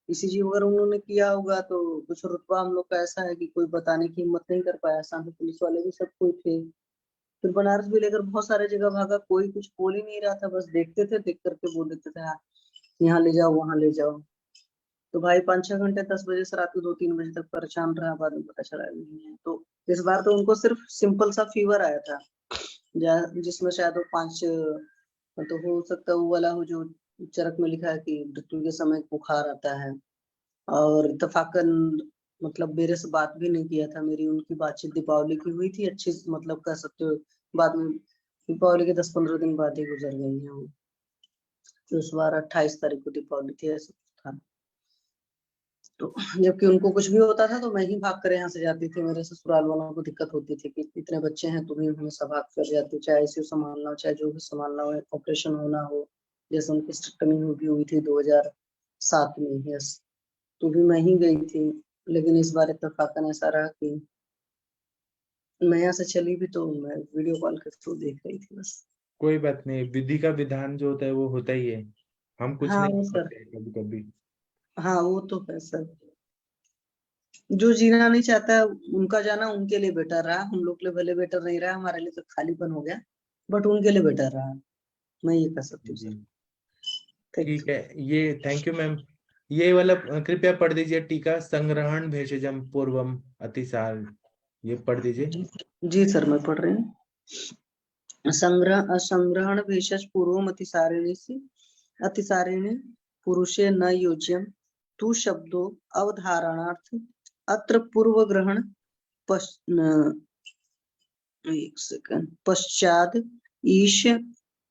ईसीजी वगैरह उन्होंने किया होगा, तो कुछ रुतबा हम लोग का ऐसा है कि कोई बताने की हिम्मत नहीं कर पाया, सामने पुलिस वाले भी सब कोई थे। फिर बनारस भी लेकर बहुत सारे जगह भागा, कोई कुछ बोल ही नहीं रहा था, बस देखते थे, देख करके बोल देते थे हाँ यहाँ ले जाओ वहां ले जाओ। तो भाई 5-6 घंटे 10 बजे से रात के 2-3 बजे तक परेशान रहा, बाद में पता चला नहीं है। तो इस बार तो उनको सिर्फ सिंपल सा फीवर आया था, जिसमें शायद वो 5, तो हो सकता है वो वाला हो जो चरक में लिखा है कि मृत्यु के समय बुखार आता है। और इत्तेफाकन मतलब मेरे से बात भी नहीं किया था, मेरी उनकी बातचीत दीपावली की हुई थी अच्छी, मतलब कह सकते हो बाद में दीपावली के 10-15 दिन बाद ही गुजर गई है वो। तो इस बार 28 तारीख को दीपावली थी, ऐसा था। तो जबकि उनको कुछ भी होता था तो मैं ही भाग कर यहाँ से जाती थी, मेरे ससुराल वालों को दिक्कत होती थी कि इतने बच्चे हैं, तुम्हें हमेशा भाग कर जाती, चाहे आईसीयू संभालना हो, चाहे जो भी संभालना हो, ऑपरेशन होना हो। जैसे उनकी स्टेक्टमी भी हुई थी 2007 में, यस, तो भी मैं ही गई थी। लेकिन इस बार इत्तेफाकन ऐसा रहा कि मैं यहाँ से चली भी तो मैं वीडियो कॉल के थ्रू देख रही थी बस। कोई बात नहीं, विधि का विधान जो होता है वो होता ही है, हम कुछ हाँ नहीं वो कर सर, सकते कभी कभी। हाँ वो तो है सर। जो जीना नहीं चाहता उनका जाना उनके लिए बेटर रहा, हम लोग के लिए भले बेटर नहीं रहा, हमारे लिए तो खालीपन हो गया, बट उनके लिए बेटर रहा, मैं ये कह सकती हूँ जी सर। थैंक ठीक है, ये थैंक यू मैम। ये वाला कृपया पढ़ दीजिए, टीका संग्रहण भेषजम पूर्वम अतिसार, ये पढ़ दीजिए। यू। जी सर मैं पढ़ रही हूँ। संग्रहण भेषज पूर्वम अतिसारिणी पुरुषे न योज्यम तू शब्दो अवधारणार्थ अत्र पूर्व ग्रहण एक सेकंड पश्चात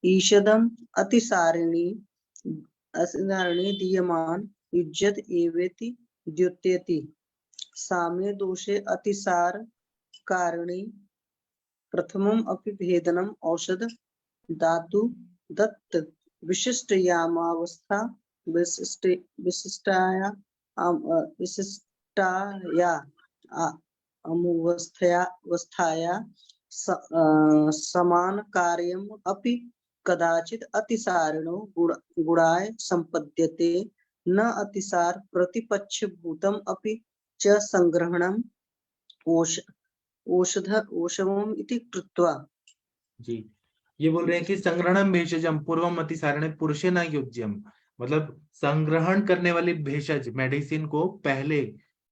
ईशदम अतिसारिणी दीयमान युज्यत एवेति द्युत्यति साम्य दोषे अतिसार कारिणी प्रथमम अपि भेदनम औषध धातु दत्त विशिष्ट यामावस्था विशिष्टाया विशिष्टाया अमुवस्थाया समान कार्यम अपि कदाचित अतिसारिणो गुणाय संपद्यते न अतिसार प्रतिपक्ष भूतम अपि च संग्रहणम औषधम इति कृत्वा। जी, ये बोल रहे हैं कि संग्रहणम भेषजम पूर्वम अतिसारणे पुरुषेण युज्यम, मतलब संग्रहण करने वाली भेषज मेडिसिन को पहले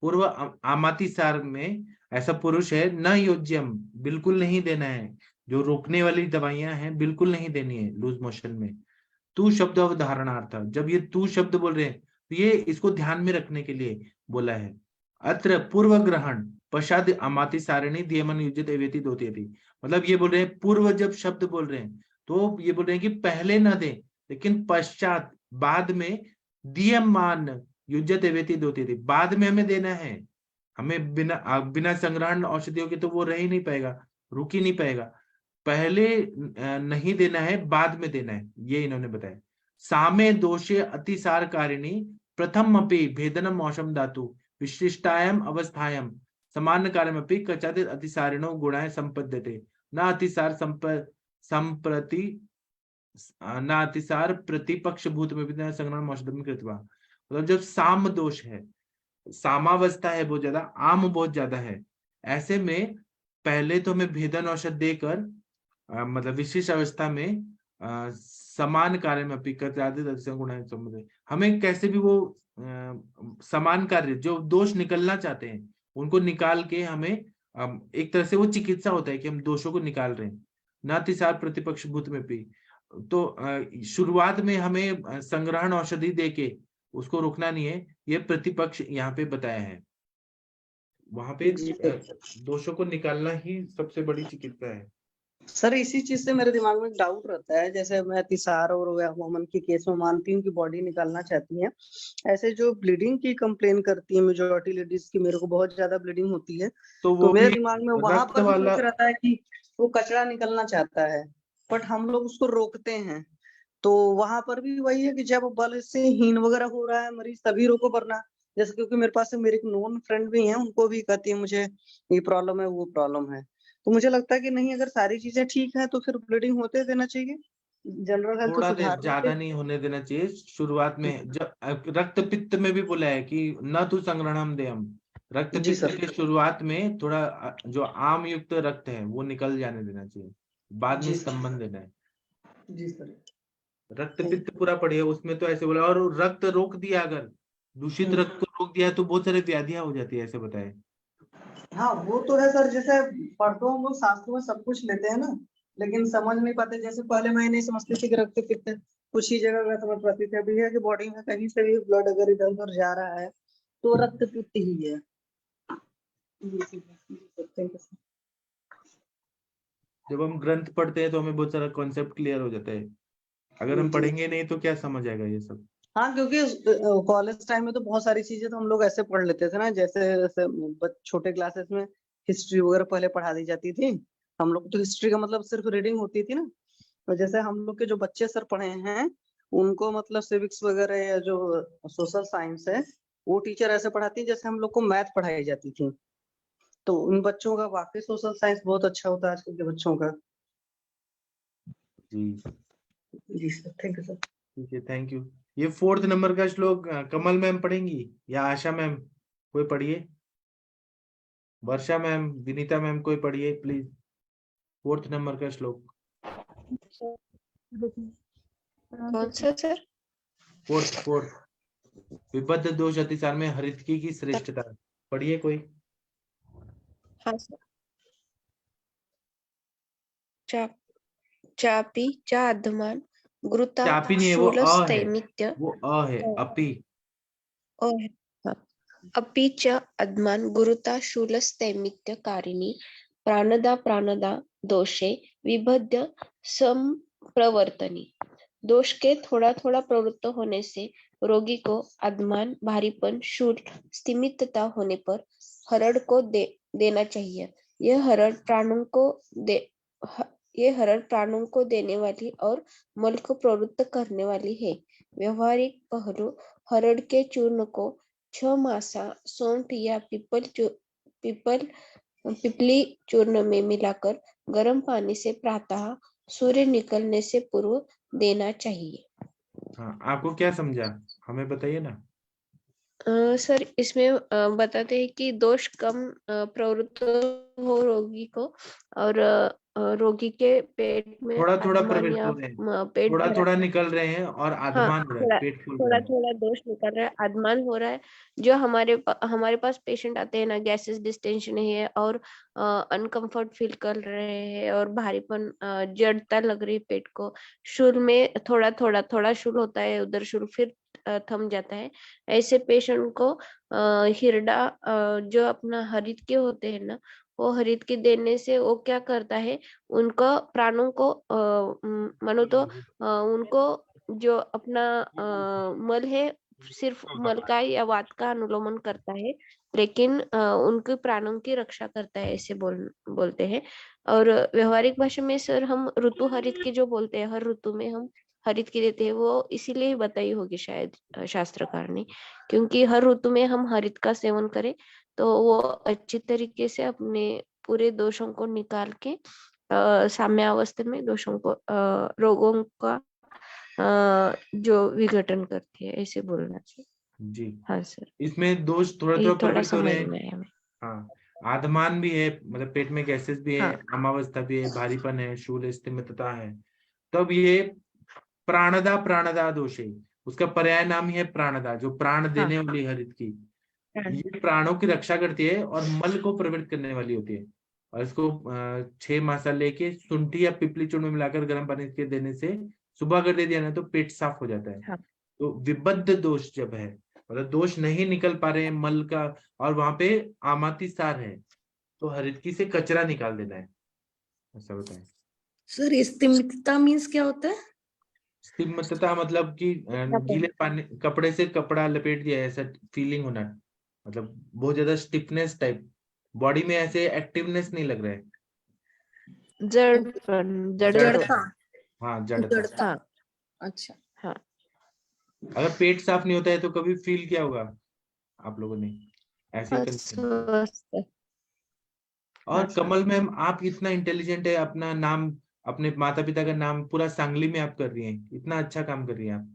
पूर्व आमातिसार में ऐसा पुरुष है न योज्यम, बिल्कुल नहीं देना है। जो रोकने वाली दवाइयां हैं बिल्कुल नहीं देनी है लूज मोशन में। तू शब्द अवधारणार्थ, जब ये तू शब्द बोल रहे हैं तो ये इसको ध्यान में रखने के लिए बोला है। अत्र पूर्व ग्रहण पश्चात अमातिसारिणी दियमन युज्यत एवेति दोत्यति, मतलब ये बोल रहे हैं पूर्व जब शब्द बोल रहे हैं तो ये बोल रहे हैं कि पहले न दे, लेकिन पश्चात बाद में दियमान युज्यत एवेति दोत्यति, बाद में हमें देना है। हमें बिना संग्रहण औषधियों के तो वो रह ही नहीं पाएगा, रुक ही नहीं पाएगा। पहले नहीं देना है, बाद में देना है, ये इन्होंने बताया। सामे दोषे अतिसार कारिणी प्रथम अपि भेदनम औषम धातु विशिष्टायाम अवस्थायाम समान कार्यमपि कदाचित अतिसारिणो गुणाय संपद्यते न अतिसार संप्रति न अतिसार प्रतिपक्ष भूत में भी संग्रहण औषधम कृत्वा, मतलब जब साम दोष है, सामावस्था है बहुत ज्यादा, आम बहुत ज्यादा है, ऐसे में पहले तो हमें भेदन औषध देकर मतलब विशेष अवस्था में समान कार्य में हमें कैसे भी वो समान कार्य जो दोष निकलना चाहते हैं उनको निकाल के हमें एक तरह से वो चिकित्सा होता है कि हम दोषों को निकाल रहे हैं। नातिसार प्रतिपक्ष भूत में भी तो शुरुआत में हमें संग्रहण औषधि देके उसको रोकना नहीं है, ये प्रतिपक्ष यहाँ पे बताया है। वहां पे दोषों को निकालना ही सबसे बड़ी चिकित्सा है। सर इसी चीज से मेरे दिमाग में डाउट रहता है, जैसे मैं अतिसार और वोमन के केस में मानती हूँ कि बॉडी निकालना चाहती है, ऐसे जो ब्लीडिंग की कंप्लेन करती है मेजॉरिटी लेडीज की, मेरे को बहुत ज्यादा ब्लीडिंग होती है, तो मेरे दिमाग में वहां पर भी सोच रहता है कि वो कचरा निकलना चाहता है, बट हम लोग उसको रोकते हैं। तो वहां पर भी वही है कि जब बल से हीन वगैरह हो रहा है मरीज तभी रोको, वरना जैसे क्योंकि मेरे पास मेरे एक नोन फ्रेंड भी हैं, उनको भी कहती है मुझे ये प्रॉब्लम है वो प्रॉब्लम है, तो मुझे लगता है कि नहीं, अगर सारी चीजें ठीक है तो फिर ब्लीडिंग होते देना चाहिए, जनरल हेल्थ थोड़ा सुधार ज्यादा नहीं होने देना चाहिए शुरुआत में। जब रक्त पित्त में भी बोला है कि न तू संग्रहणम दे, हम रक्त पित्त के शुरुआत में थोड़ा जो आम युक्त रक्त है वो निकल जाने देना चाहिए, बाद में संबंध देना है। जी सर। रक्त पित्त पूरा पढ़िए, उसमें तो ऐसे बोला, और रक्त रोक दिया, अगर दूषित रक्त को रोक दिया तो बहुत सारी व्याधियां हो जाती है, ऐसे बताए। हाँ वो तो है सर, जैसे पढ़ते हम लोग शास्त्रों में सब कुछ लेते हैं ना, लेकिन समझ नहीं पाते। जैसे पहले मैं नहीं समझती थी कि रक्त पित्त कुछ ही जगह मैं समझ पाती थी, अभी है कि बॉडी में कहीं से भी ब्लड अगर इधर उधर जा रहा है तो रक्त पित्त ही है। जब हम ग्रंथ पढ़ते हैं तो हमें बहुत सारा कॉन्सेप्ट क्लियर हो जाता है, अगर हम पढ़ेंगे नहीं तो क्या समझ आएगा ये सब। हाँ क्योंकि कॉलेज टाइम में तो बहुत सारी चीजें तो हम लोग ऐसे पढ़ लेते थे ना, जैसे छोटे क्लासेस में हिस्ट्री वगैरह पहले पढ़ा दी जाती थी, हम लोग तो हिस्ट्री का मतलब सिर्फ रीडिंग होती थी ना, तो जैसे हम लोग के जो बच्चे सर पढ़े हैं उनको मतलब सिविक्स वगैरह या जो सोशल साइंस है वो टीचर ऐसे पढ़ाती है जैसे हम लोग को मैथ पढ़ाई जाती थी, तो उन बच्चों का वाकई सोशल साइंस बहुत अच्छा होता है आजकल के बच्चों का। जी सर, थैंक यू सर। ठीक है, थैंक यू। ये 4th नंबर का श्लोक कमल मैम पढ़ेंगी या आशा मैम, कोई पढ़िए, वर्षा मैम, विनीता मैम, कोई पढ़िए प्लीज 4th नंबर का श्लोक। कौन सा सर? 4th विबद्ध दोष अतिसार में हरितकी की श्रेष्ठता, पढ़िए कोई। हाँ सर। चापी चा अधमान गुरुता चापी नहीं है, वो अ है, वो अ है, अपी अपि च अधमान गुरुता शूलस्तैमित्य कारिणी प्राणदा दोषे विबद्ध संप्रवर्तनी। दोष के थोड़ा थोड़ा प्रवृत्त होने से रोगी को अधमान, भारीपन, शूल, स्तिमितता होने पर हरड़ को देना चाहिए। यह हरड़ प्राणों को देने वाली और मल को प्रवृत्त करने वाली है। व्यवहारिक पहलू, हरड़ के चूर्ण को 6 मासा सौंठ या पिपली चूर्ण में मिलाकर गर्म पानी से प्रातः सूर्य निकलने से पूर्व देना चाहिए। हाँ, आपको क्या समझा, हमें बताइए ना। सर इसमें बताते हैं कि दोष कम प्रवृत्त हो रोगी को, और रोगी के पेट में थोड़ा थोड़ा आधमान प्रवृत्त या हो रहे हैं, पेट थोड़ा भरा, थोड़ा निकल रहे हैं और हाँ आधमान हो रहा है, थोड़ा पेट फूल रहा थोड़ा है। थोड़ा दोष निकल रहा है, आधमान हो रहा है। जो हमारे पास पेशेंट आते हैं ना, गैसेस डिस्टेंशन है और अनकंफर्ट फील कर रहे हैं और भारीपन, जड़ता लग रही है पेट को, शूल में थोड़ा शूल होता है, उधर शूल फिर थम जाता है। ऐसे पेशेंट को हिरडा, जो अपना हरित के होते हैं ना, वो हरित के देने से वो क्या करता है, उनको प्राणों को मानो तो उनको जो अपना मल है, सिर्फ मल का या वात का अनुलोमन करता है, लेकिन उनके प्राणों की रक्षा करता है, ऐसे बोलते हैं। और व्यवहारिक भाषा में सर हम ऋतु हरित की जो बोलते हैं, हर ऋतु में हम हरित की देते हैं, वो इसीलिए ही बताई होगी शायद शास्त्रकार ने, क्योंकि हर ऋतु में हम हरित का सेवन करें तो वो अच्छी तरीके से अपने पूरे दोषों को निकाल के साम्यावस्था में दोषों को, रोगों का जो विघटन करती है, ऐसे बोलना चाहिए। जी, हाँ सर, इसमें दोष थोड़ा ये थोड़ा थोड़ा प्रवृत्त हो रहे समझ हैं। में आया हमें। हाँ, आधमान भी है, मतलब पेट में गैसेस भी है, हाँ अमावस्था भी है, भारीपन है, शूल स्तिमितता है। तब ये प्राणदा दोष है, उसका पर्याय नाम ही है प्राणदा, जो प्राण हाँ देने वाली हरित की। हाँ ये प्राणों की रक्षा करती है और मल को प्रवृत्त करने वाली होती है। और इसको 6 मासा लेके शुंठी या पिपली चूर्ण में मिलाकर गर्म पानी के देने से सुबह अगर दे दिया ना तो पेट साफ हो जाता है। हाँ तो विबद्ध दोष जब है, मतलब दोष नहीं निकल पा रहे हैं मल का, और वहां पे आमाति सार है, तो हरितकी से कचरा निकाल देना है, ऐसा बताएं। सर स्तिमितता मीन्स क्या होता है? स्तिग्मतता मतलब कि गीले पानी कपड़े से कपड़ा लपेट दिया है, ऐसा फीलिंग होना, मतलब बहुत ज्यादा स्टिफनेस टाइप, बॉडी में ऐसे एक्टिवनेस नहीं लग रहा है। जड़ता। हाँ, जड़ता। जड़ता। हाँ अच्छा। हाँ अगर पेट साफ नहीं होता है तो कभी फील क्या होगा आप लोगों ने, ऐसी कंडीशन। अस्वस्थ। हाँ और सर, कमल मैम, आप इतना इंटेलिजेंट है, अपना नाम, अपने माता पिता का नाम पूरा सांगली में आप कर रही हैं, इतना अच्छा काम कर रही हैं आप।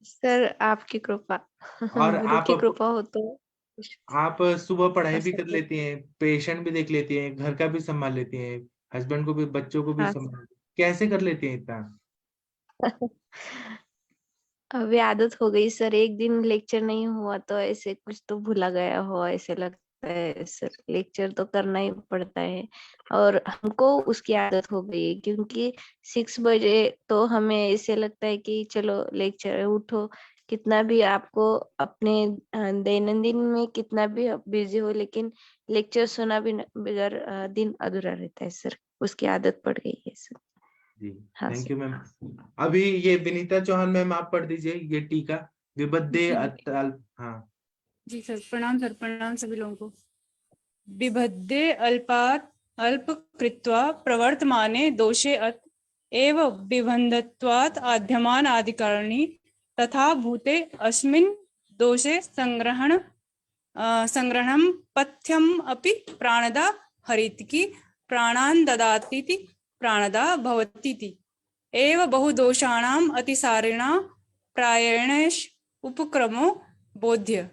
सर आपकी कृपा, और गुरु की कृपा हो तो। आप सुबह पढ़ाई हाँ भी सर, कर लेती हैं, पेशेंट भी देख लेती हैं, घर का भी संभाल लेती हैं, हस्बैंड को भी, बच्चों को भी हाँ संभाल, कैसे कर लेती हैं इतना। अभी आदत हो गई सर, एक दिन लेक्चर नहीं हुआ तो ऐसे कुछ तो भूला गया हो ऐसे लगता है सर, लेक्चर तो करना ही पड़ता है और हमको उसकी आदत हो गई है, क्योंकि 6 बजे तो हमें ऐसे लगता है कि चलो लेक्चर उठो, कितना भी आपको अपने दैनंदिन में कितना भी बिजी हो, लेकिन लेक्चर सुना भी बगैर दिन अधूरा रहता है सर, उसकी आदत पड़ गई है सर। जी, हाँ थैंक सर। You ma'am. अभी ये विनीता चौहान मैम आप पढ़ दीजिए ये टीका, विबद्धे हाँ जी सर, प्रणाम सभी लोगों को। विबद्धे अल्पात् अल्प कृत्वा प्रवर्तमाने दोषे अत एव विबन्धत्वात् आद्यमान आदिकारणी तथा भूते अस्मिन् दोषे संग्रहणं पथ्यम अपि प्राणदा हरितिकी प्राणान् ददातीति प्राणदा भवतीति एव बहुदोषाणाम् अतिसारिणा प्रायणेष उपक्रमो बोध्य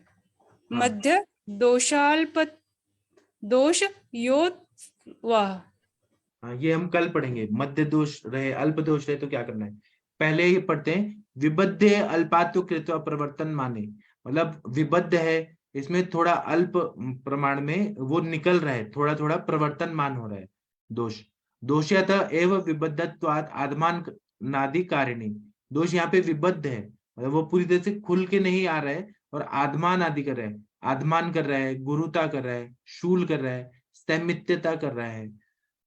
मध्य दोषाल्प दोष योत वाह। हाँ, ये हम कल पढ़ेंगे। मध्य दोष रहे, अल्प दोष रहे तो क्या करना है, पहले ही पढ़ते हैं। विबद्ध अल्पात्व कृत्वा प्रवर्तन माने, मतलब विबद्ध है, इसमें थोड़ा अल्प प्रमाण में वो निकल रहा है, थोड़ा थोड़ा प्रवर्तन मान हो रहा है दोष। दोषयत एवं विबद्धत्वात् आधमान नादि कारिणी, दोष यहाँ पे विबद्ध है, मतलब वो पूरी तरह से खुल के नहीं आ रहा है और आधमान आदि कर रहा है, आधमान कर रहा है, गुरुता कर रहा है, शूल कर रहा है, स्तैमित्यता कर रहा है।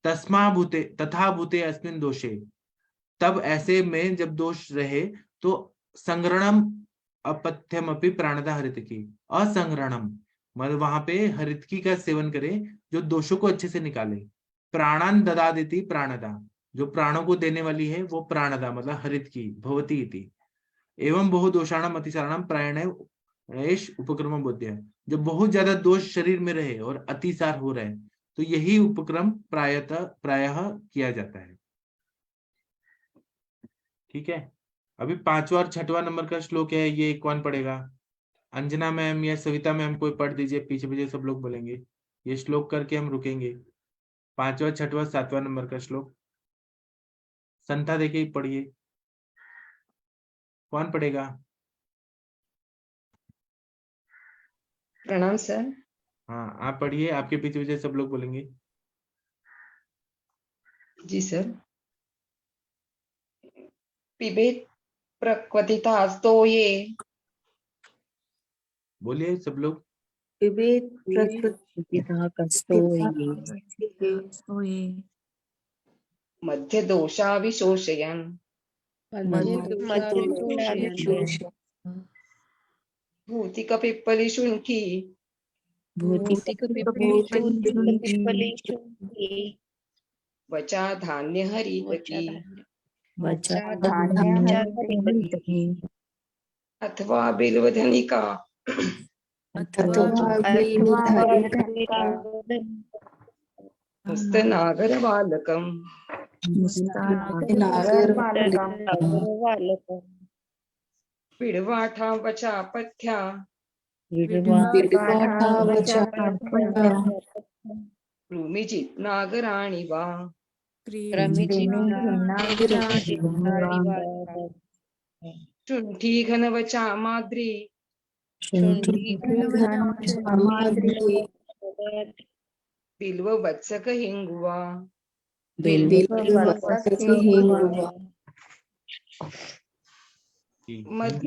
तस्मा भूते तथा भूते अस्मिन् दोषे, तब ऐसे में जब दोष रहे तो संग्रहणम अपथ्यम अपि प्राणदा हरितकी, असंग्रहणम मतलब वहां पे हरितकी का सेवन करे जो दोषों को अच्छे से निकाले। प्राणान ददा देती प्राणदा, जो प्राणों को देने वाली है वो प्राणदा मतलब हरितकी भवती इति। एवं बहुदोषाणाम अतिसाराणाम प्रायण उपक्रम बुद्धिया। जब बहुत ज्यादा दोष शरीर में रहे और अतिसार हो रहा है तो यही उपक्रम प्रायः किया जाता है। ठीक है, अभी 5वां और 6वां नंबर का श्लोक है, ये कौन पढ़ेगा? अंजना मैम या सविता मैम कोई पढ़ दीजिए, पीछे पीछे सब लोग बोलेंगे, ये श्लोक करके हम रुकेंगे। 5वां 6वां 7वां नंबर का श्लोक संता देके पढ़िए, कौन पढ़ेगा? प्रणाम सर। हाँ आप पढ़िए, आपके पीछे पीछे सब लोग बोलेंगे। जी सर। पिबेत प्रकृतितास्तो ये, बोलिए सब लोग। पिबेत प्रकृतितः कष्टो ये मध्य दोषा विशोषयन्, भूतिक पिप्पली शुनकी, वचा धान्य हरितकी, अथवा बिल्वधनिका, हस्तनागर बालकम, पिड़वाठा वचा पथ्या, भूमिजित नागराणि वा, शुंठी घन वचा माद्री, बिल्व वत्सक हिंगुवा, मध्य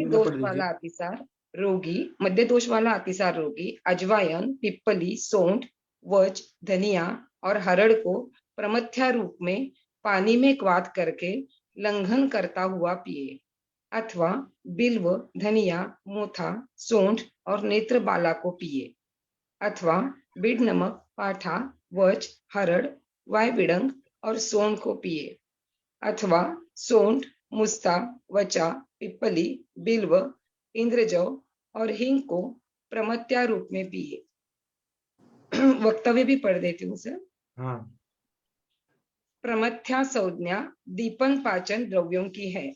दोष वाला अतिसार रोगी, मध्य दोष वाला अतिसार रोगी अजवायन, पिप्पली, सौंठ, वच, धनिया और हरड़ को प्रमथ्या रूप में पानी में क्वाथ करके लंघन करता हुआ पिए, अथवा बिल्व, धनिया, मोथा, सौंठ और नेत्र बाला को पिए, अथवा बिड नमक, पाठा, वच, हरड़, वायबिडंग और सोन को पिए, अथवा सौंठ, मुस्ता, वचा, पिप्पली, बिल्व, इंद्रजव और हिंग को प्रमथ्या रूप में पिए। वक्तव्य भी पढ़ देती हूँ सर। हाँ। प्रमथ्या संज्ञा दीपन पाचन द्रव्यों की है,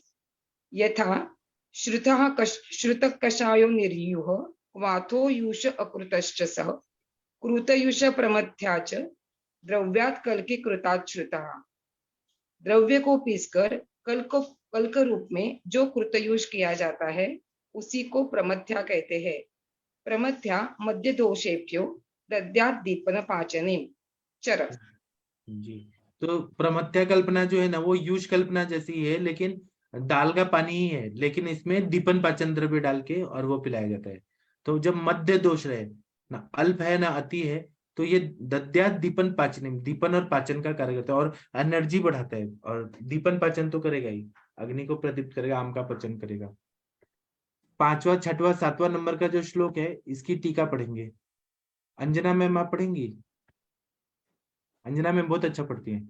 यथा श्रुत कषायो निर्युः, वाथो यूष अकृतश्च सः, कृतयुष प्रमथ्या च द्रव्यात् कल की कृतात् श्रुतः। द्रव्य को पीसकर कल के रूप में जो कृतयुष किया जाता है उसी को प्रमथ्या कहते हैं। प्रमथ्या मध्य दोषेभ्यो दद्यात् दीपन पाचने चर। जी, तो प्रमथ्या कल्पना जो है ना वो यूष कल्पना जैसी है, लेकिन दाल का पानी ही है, लेकिन इसमें दीपन पाचन द्रव्य डाल के और वो पिलाया जाता है। तो जब मध्य दोष रहे, ना अल्प है ना अति है, तो ये दद्यात् दीपन पाचन, दीपन और पाचन का कार्य करता है और एनर्जी बढ़ाता है। और दीपन पाचन तो करेगा ही, अग्नि को प्रदीप्त करेगा, आम का पाचन करेगा। 5वां 6वां 7वां नंबर का जो श्लोक है इसकी टीका पढ़ेंगे। अंजना मैम आप पढ़ेंगी? अंजना मैम बहुत अच्छा पढ़ती हैं।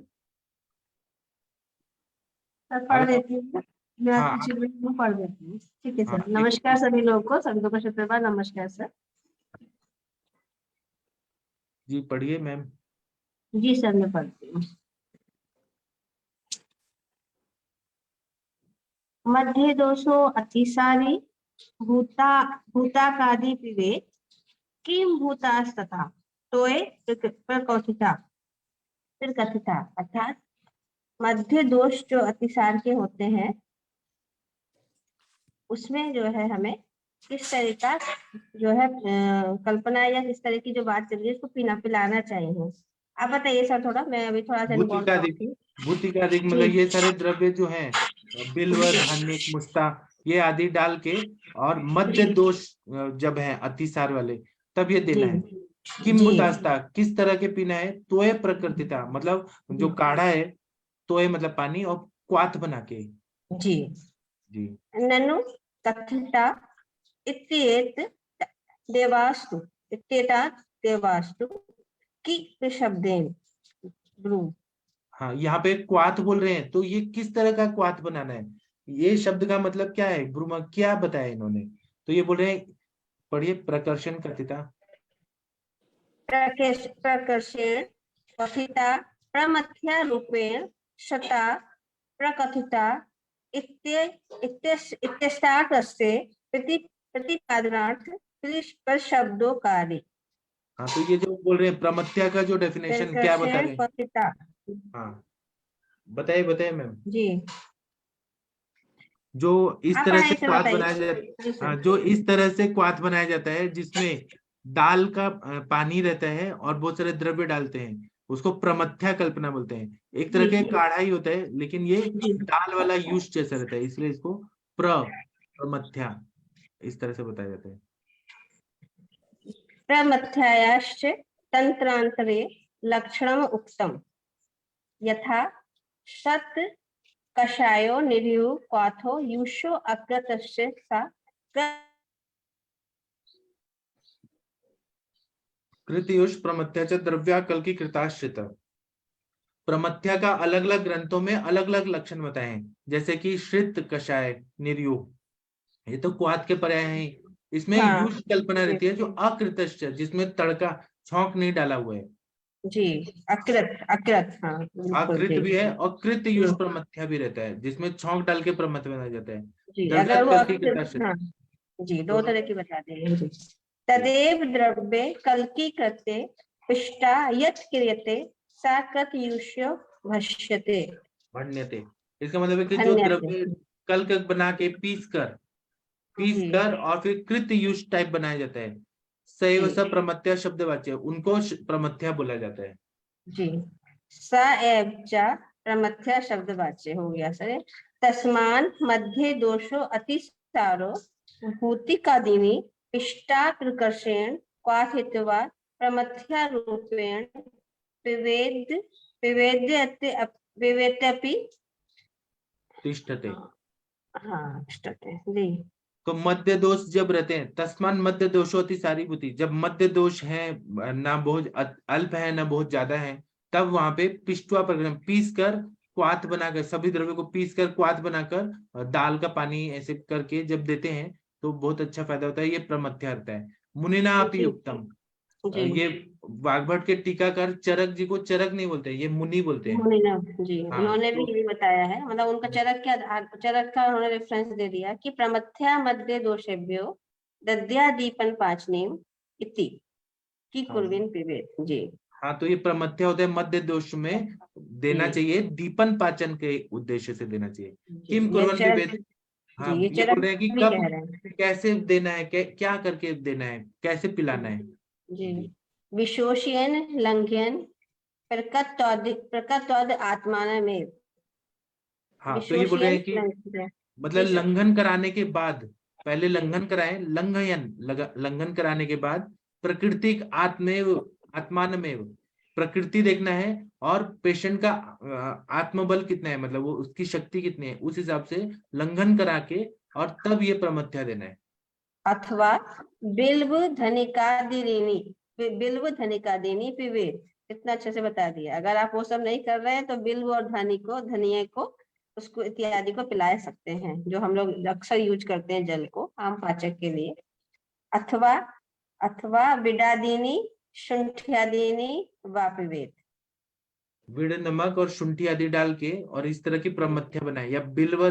पढ़ देती हूँ, मैं पढ़ देती हूँ। ठीक है सर। नमस्कार सभी लोगों को, सभी को शुक्रवार नमस्कार सर। जी पढ़िए मैम। जी सर मैं पढ़ती हूँ। मध्य दोषो अतिसारी भूताकादि पिबे किम भूतास्तथा तोय प्रकथिता। अर्थात मध्य दोष जो अतिसार के होते हैं उसमें जो है हमें किस तरह का जो है कल्पना या किस तरह की जो बात चल रही है उसको पिलाना चाहिए। आप बताइए सर थोड़ा, मैं अभी थोड़ा सा भूतिकादिक मतलब ये सारे द्रव्य जो हैं, बिल्व, धान्य, मुस्ता, ये आदि डाल के, और मध्य दोष जब है अतिसार वाले तब ये देना है। किम भूतास्ता, किस तरह के पीना है। तोय प्रकृतिता मतलब जो काढ़ा है, तोय मतलब पानी, और क्वाथ बना के। जी जी। ननु तथा इत्येत देवास्तु की शब्देन ब्रू। हाँ, यहाँ पे क्वाथ बोल रहे हैं, तो ये किस तरह का क्वाथ बनाना है। ये शब्द का मतलब क्या है, ब्रूमा क्या बताया इन्होंने? तो ये बोल रहे हैं, पढ़िए, प्रकर्षण कथिता। प्रकर्षेण कथिता प्रमथ्या रूपेण शता प्रकथिता इत्यस्तार्थस्य प्रतिपादनार्थ पर शब्दों कार्य। हाँ, तो ये जो बोल रहे हैं प्रमथ्या का जो डेफिनेशन क्या बता रहे हैं? कथिता। हाँ, बताइए बताइए मैम। जी, जो इस आप तरह से पढ़ाई से क्वाथ बताइए। बनाया जी जाता सर। हाँ, जो इस तरह से क्वाथ बनाया जाता है जिसमें दाल का पानी रहता है और बहुत सारे द्रव्य डालते हैं, उसको प्रमथ्या कल्पना बोलते हैं। एक तरह जी का काढ़ा ही होता है, लेकिन ये जी। दाल वाला यूज जैसा रहता है, इसलिए इसको प्रमथ्या इस तरह से बताया जाता है। प्रमथ्यायाश्च तंत्रांतरे लक्षणम उक्तम यथा शत कषायो निर्यु क्वाथो युषो अकृतस्य सा कृतयुष प्रमथ्याच्या द्रव्याकल की कृताश्रित। प्रमथ्या का अलग अलग ग्रंथों में अलग अलग लक्षण बताए हैं, जैसे कि श्रित, कषाय, निर्युग, ये तो क्वाथ के पर्याय हैं। इसमें हाँ युष कल्पना रहती है जो अकृतश्च, जिसमें तड़का छौंक नहीं डाला हुआ है। जी। अकृत अकृत, हाँ बिल्कुल अकृत जी। भी है और कृत युष प्रमथ्या भी रहता है, जिसमें छौंक डाल के प्रमथ्या बनाया जाता है। जी, अगर वो द्रव्याकल की अकृत, कृताश्रित। हाँ जी, दो दोनों तरह की बता देंगे जी। तदेव द्रव्ये कल्की कृते पिष्टा यत् क्रियते सा कृतयुष्यो भष्यते। भण्यते, इसका मतलब है कि जो धन्यते। द्रव्य कल्क बना के पीस जी कर और फिर कृत युष टाइप बनाया जाता है, सैव जी स प्रमथ्या शब्दवाच्य, उनको प्रमथ्या बोला जाता है। जी। स एव च प्रमथ्या शब्दवाच्य हो गया सर। तस्मान मध्ये दोषो अतिसारो भूतिकादिनी पिष्टाकृकर्षेण क्वाथित्वा प्रमथ्या रूपेण विवेद्यपि तिष्ठते। हाँ तिष्ठते जी। तो मध्य दोष जब रहते हैं, तस्मान मध्य दोषोति सारी बुद्धि, जब मध्य दोष है, ना बहुत अल्प है ना बहुत ज्यादा है, तब वहां पे पिष्टवा प्रकरण, पीस कर क्वाथ बनाकर, सभी द्रव्यों को पीस कर क्वाथ बनाकर दाल का पानी ऐसे करके जब देते हैं तो बहुत अच्छा फायदा होता है। ये प्रमथ्या रहता है। मुनिना अपि युक्तम, जी ये वाग्भट के टीकाकार चरक जी को चरक नहीं बोलते, ये मुनि बोलते हैं। मुनि जी, हाँ, उन्होंने भी तो ये बताया है, मतलब उनका चरक के आधार, चरक का उन्होंने रेफरेंस दे दिया कि प्रमथ्या मध्य दोषेभ्यो दद्या दीपन पाचनीम इति की कुर्विन पिबेत जी। हाँ, तो ये प्रमथ्या होता है मध्य दोष में देना चाहिए, दीपन पाचन के उद्देश्य से देना चाहिए। किम कुर्वन पिबेत, हाँ जी, ये ये बोल रहे हैं कि भी कब, कह रहे हैं कैसे देना है, क्या करके देना है, कैसे पिलाना है जी। विशोषयन लंघ्यन प्रकत्वाद आत्मान में। हाँ, तो ये बोल रहे हैं कि मतलब जी सर। लंघन कराने के बाद, पहले लंघन कराएं, लंघन कराने के बाद प्रकृतिक आत्मानमेव, प्रकृति देखना है और पेशेंट का आत्मबल कितना है, मतलब वो उसकी शक्ति कितनी है, उस हिसाब से लंघन करा के और तब ये प्रमथ्या देना है। अथवा बिल्व धनिकादिनी पिबेत। इतना अच्छे से बता दिया। अगर आप वो सब नहीं कर रहे हैं तो बिल्व और धनिया को उसको इत्यादि को पिला सकते हैं, जो हम लोग अक्सर यूज करते हैं जल को आम पाचक के लिए। अथवा बिडादीनी शुंठियादीनी वा पिबेत। विड़, नमक और शुंठी आदि डाल के और इस तरह की प्रमथ्या बनाए, या बिल्व,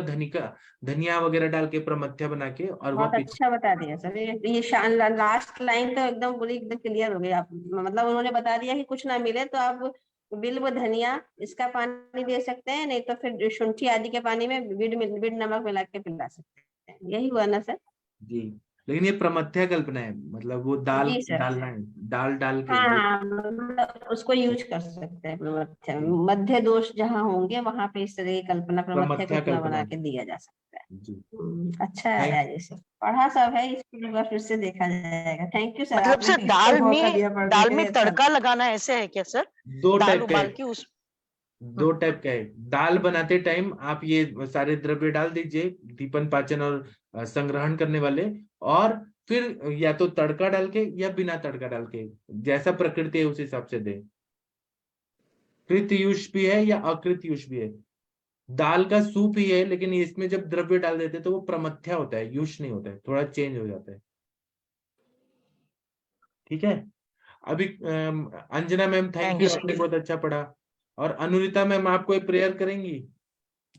धनिया वगैरह डाल के प्रमथ्या बना के और बहुत वह अच्छा बता दिया सर। ये लास्ट लाइन तो एकदम पूरी एकदम क्लियर हो गई आप, मतलब उन्होंने बता दिया कि कुछ ना मिले तो आप बिल्व धनिया इसका पानी दे सकते हैं, नहीं तो फिर शुंठी आदि के पानी में बिड़ नमक मिला के पिला सकते हैं। यही हुआ ना सर? जी, लेकिन ये प्रमथ्या कल्पना है, मतलब वो दाल जी सर। डालना है, दाल डाल के हाँ जो हाँ, मतलब उसको यूज कर सकते हैं प्रमथ्या। मध्य दोष जहाँ होंगे वहां पे इस तरह की प्रमथ्या प्रमथ्या कल्पना बना कल्पना। के दिया जा सकता है। जी, अच्छा थैंक आया ये सब, पढ़ा सब है, इसको एक बार फिर से देखा जाएगा। थैंक यू सर, मतलब आपने सर फिर से मौका दिया पढ़ने दाल के में लिए। अच्छा तड़का लगाना ऐसे है क्या सर? दो दाल टाइप का उबाल है, के उस दो टाइप का है। दाल बनाते टाइम आप ये सारे द्रव्य डाल दीजिए, दीपन, पाचन और संग्रहण करने वाले, और फिर या तो तड़का डाल के या बिना तड़का डाल के, जैसा प्रकृति है उस हिसाब से दे। कृत युष भी है या अकृत युष भी है। दाल का सूप ही है, लेकिन इसमें जब द्रव्य डाल देते हैं तो वो प्रमथ्या होता है, युष नहीं होता है, थोड़ा चेंज हो जाता है। ठीक है। अभी अंजना मैम थैंक यू, आपने बहुत अच्छा पढ़ा। और अनुरिता मैम आप कोई प्रेयर करेंगी?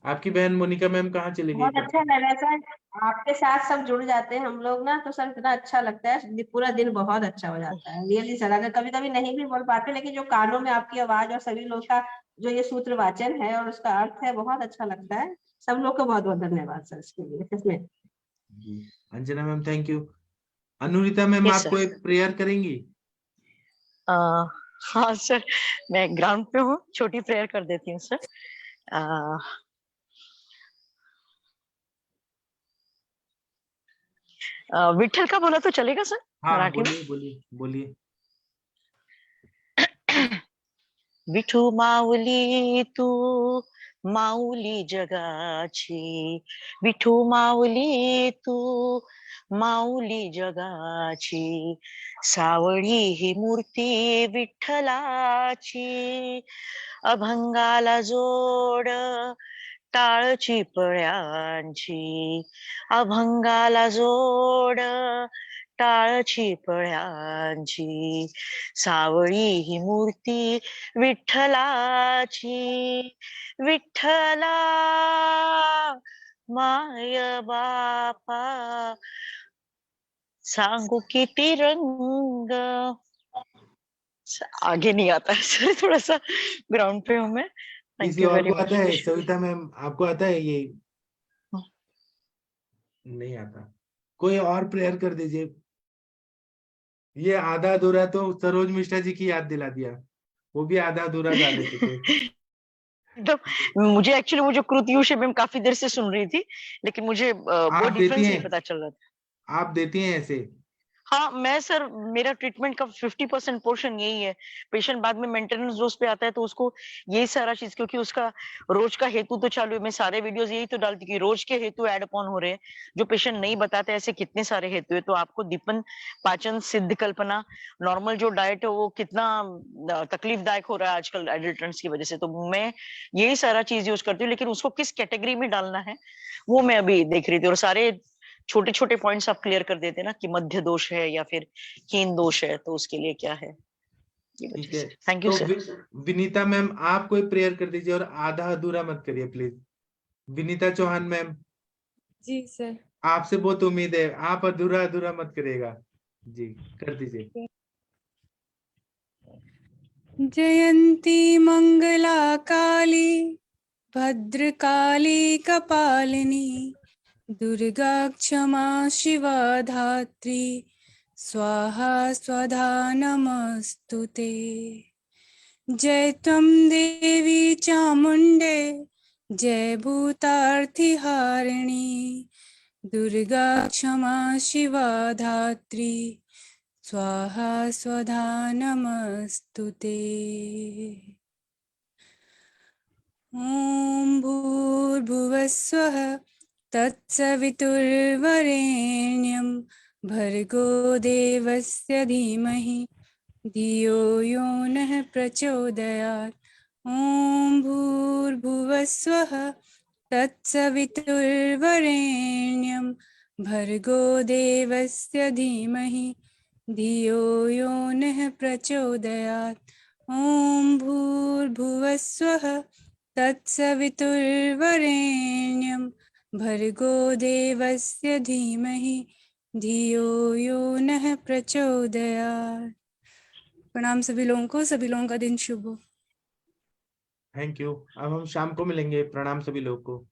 आपकी बहन मोनिका मैम कहाँ चली गई? बहुत अच्छा लगा सर, आपके साथ सब जुड़ जाते हैं हम लोग ना, तो सर इतना अच्छा लगता है, पूरा दिन बहुत अच्छा हो जाता है रियली सर। अगर कभी कभी नहीं भी बोल पाते, लेकिन जो कानों में आपकी आवाज और सभी लोग का जो ये सूत्र वाचन है और उसका अर्थ है, बहुत अच्छा लगता है। सब लोग को बहुत बहुत धन्यवाद सर इसके लिए, सच जी Anjana ma'am thank you. Anurita ma'am आप कोई प्रेयर करेंगी? हाँ सर, मैं ग्राउंड पे हूँ, छोटी प्रेयर कर देती हूँ सर। विठल का बोला तो चलेगा सर? हाँ मराठी में। बोलिए बोलिए बोलिए। विठू माऊली तू माऊली जगाची, विठू माऊली तू माऊली जगाची, सावळी ही मूर्ती विठ्ठलाची, अभंगाला जोड टाळची पळ्यांची, अभंगाला जोड टाळची पळ्यांची, सावळी ही मूर्ती विठ्ठलाची, विठ्ठला माय बापा सांगू किती रंग। आगे नहीं आता है सर, थोड़ा सा ग्राउंड पे हूँ मैं। थैंक किसी यू और वेरी को मच। आता है? सविता मैम आपको आता है ये? नहीं आता। कोई और प्रेयर कर दीजिए। ये आधा अधूरा तो सरोज मिश्रा जी की याद दिला दिया, वो भी आधा अधूरा गा देते थे। मुझे एक्चुअली वो जो कृत्युष है मैं काफी देर से सुन रही थी, लेकिन मुझे वो आप देती डिफरेंस नहीं हैं? पता चल रहा था। आप देती हैं ऐसे? हाँ मैं सर, मेरा ट्रीटमेंट का 50% पोर्शन यही है। पेशेंट बाद में मेंटेनेंस डोज पे आता है तो उसको यही सारा चीज, क्योंकि उसका रोज का हेतु तो चालू है। मैं सारे वीडियोस यही तो डालती कि रोज के हेतु एड अपॉन हो रहे हैं, जो पेशेंट नहीं बताते ऐसे कितने सारे हेतु है। तो आपको दीपन, पाचन, सिद्ध कल्पना, नॉर्मल जो डाइट है वो कितना तकलीफदायक हो रहा है आजकल एडल्ट्रेंट्स की वजह से। तो मैं यही सारा चीज यूज करती हूँ, लेकिन उसको किस कैटेगरी में डालना है वो मैं अभी देख रही थी। और सारे छोटे छोटे पॉइंट्स आप क्लियर कर देते ना कि मध्य दोष है या फिर हीन दोष है, तो उसके लिए क्या है। ठीक है। थैंक यू तो सर। विनीता मैम आप कोई प्रेयर कर दीजिए और आधा अधूरा मत करिए please. Vinita Chauhan ma'am ji sir. आपसे बहुत उम्मीद है, आप अधूरा अधूरा मत करिएगा। जी कर दीजिए। जयंती मंगला काली भद्रकाली कपालिनी, दुर्गा क्षमा शिवा धात्री, स्वाहा स्वधा नमस्तुते। जय त्वं देवी चामुंडे, जय भूतार्थिहारिणी, दुर्गा क्षमा शिवा धात्री, स्वाहा स्वधा नमस्तुते। ॐ भूर्भुवस्वः तत्सवितुर्वरेण्यं, भर्गो देवस्य धीमहि धियो यो नः प्रचोदयात्। ॐ भूर्भुवस्वः तत्सवितुर्वरेण्यं, भर्गो देवस्य धीमहि धियो यो नः प्रचोदयात्। ॐ भूर्भुवस्वः तत्सवितुर्वरेण्यं, भर्गो देवस्य धीमहि धियो यो नः प्रचोदयात्। प्रणाम सभी लोगों को, सभी लोगों का दिन शुभ हो। Thank you. अब हम शाम को मिलेंगे। प्रणाम सभी लोगों को।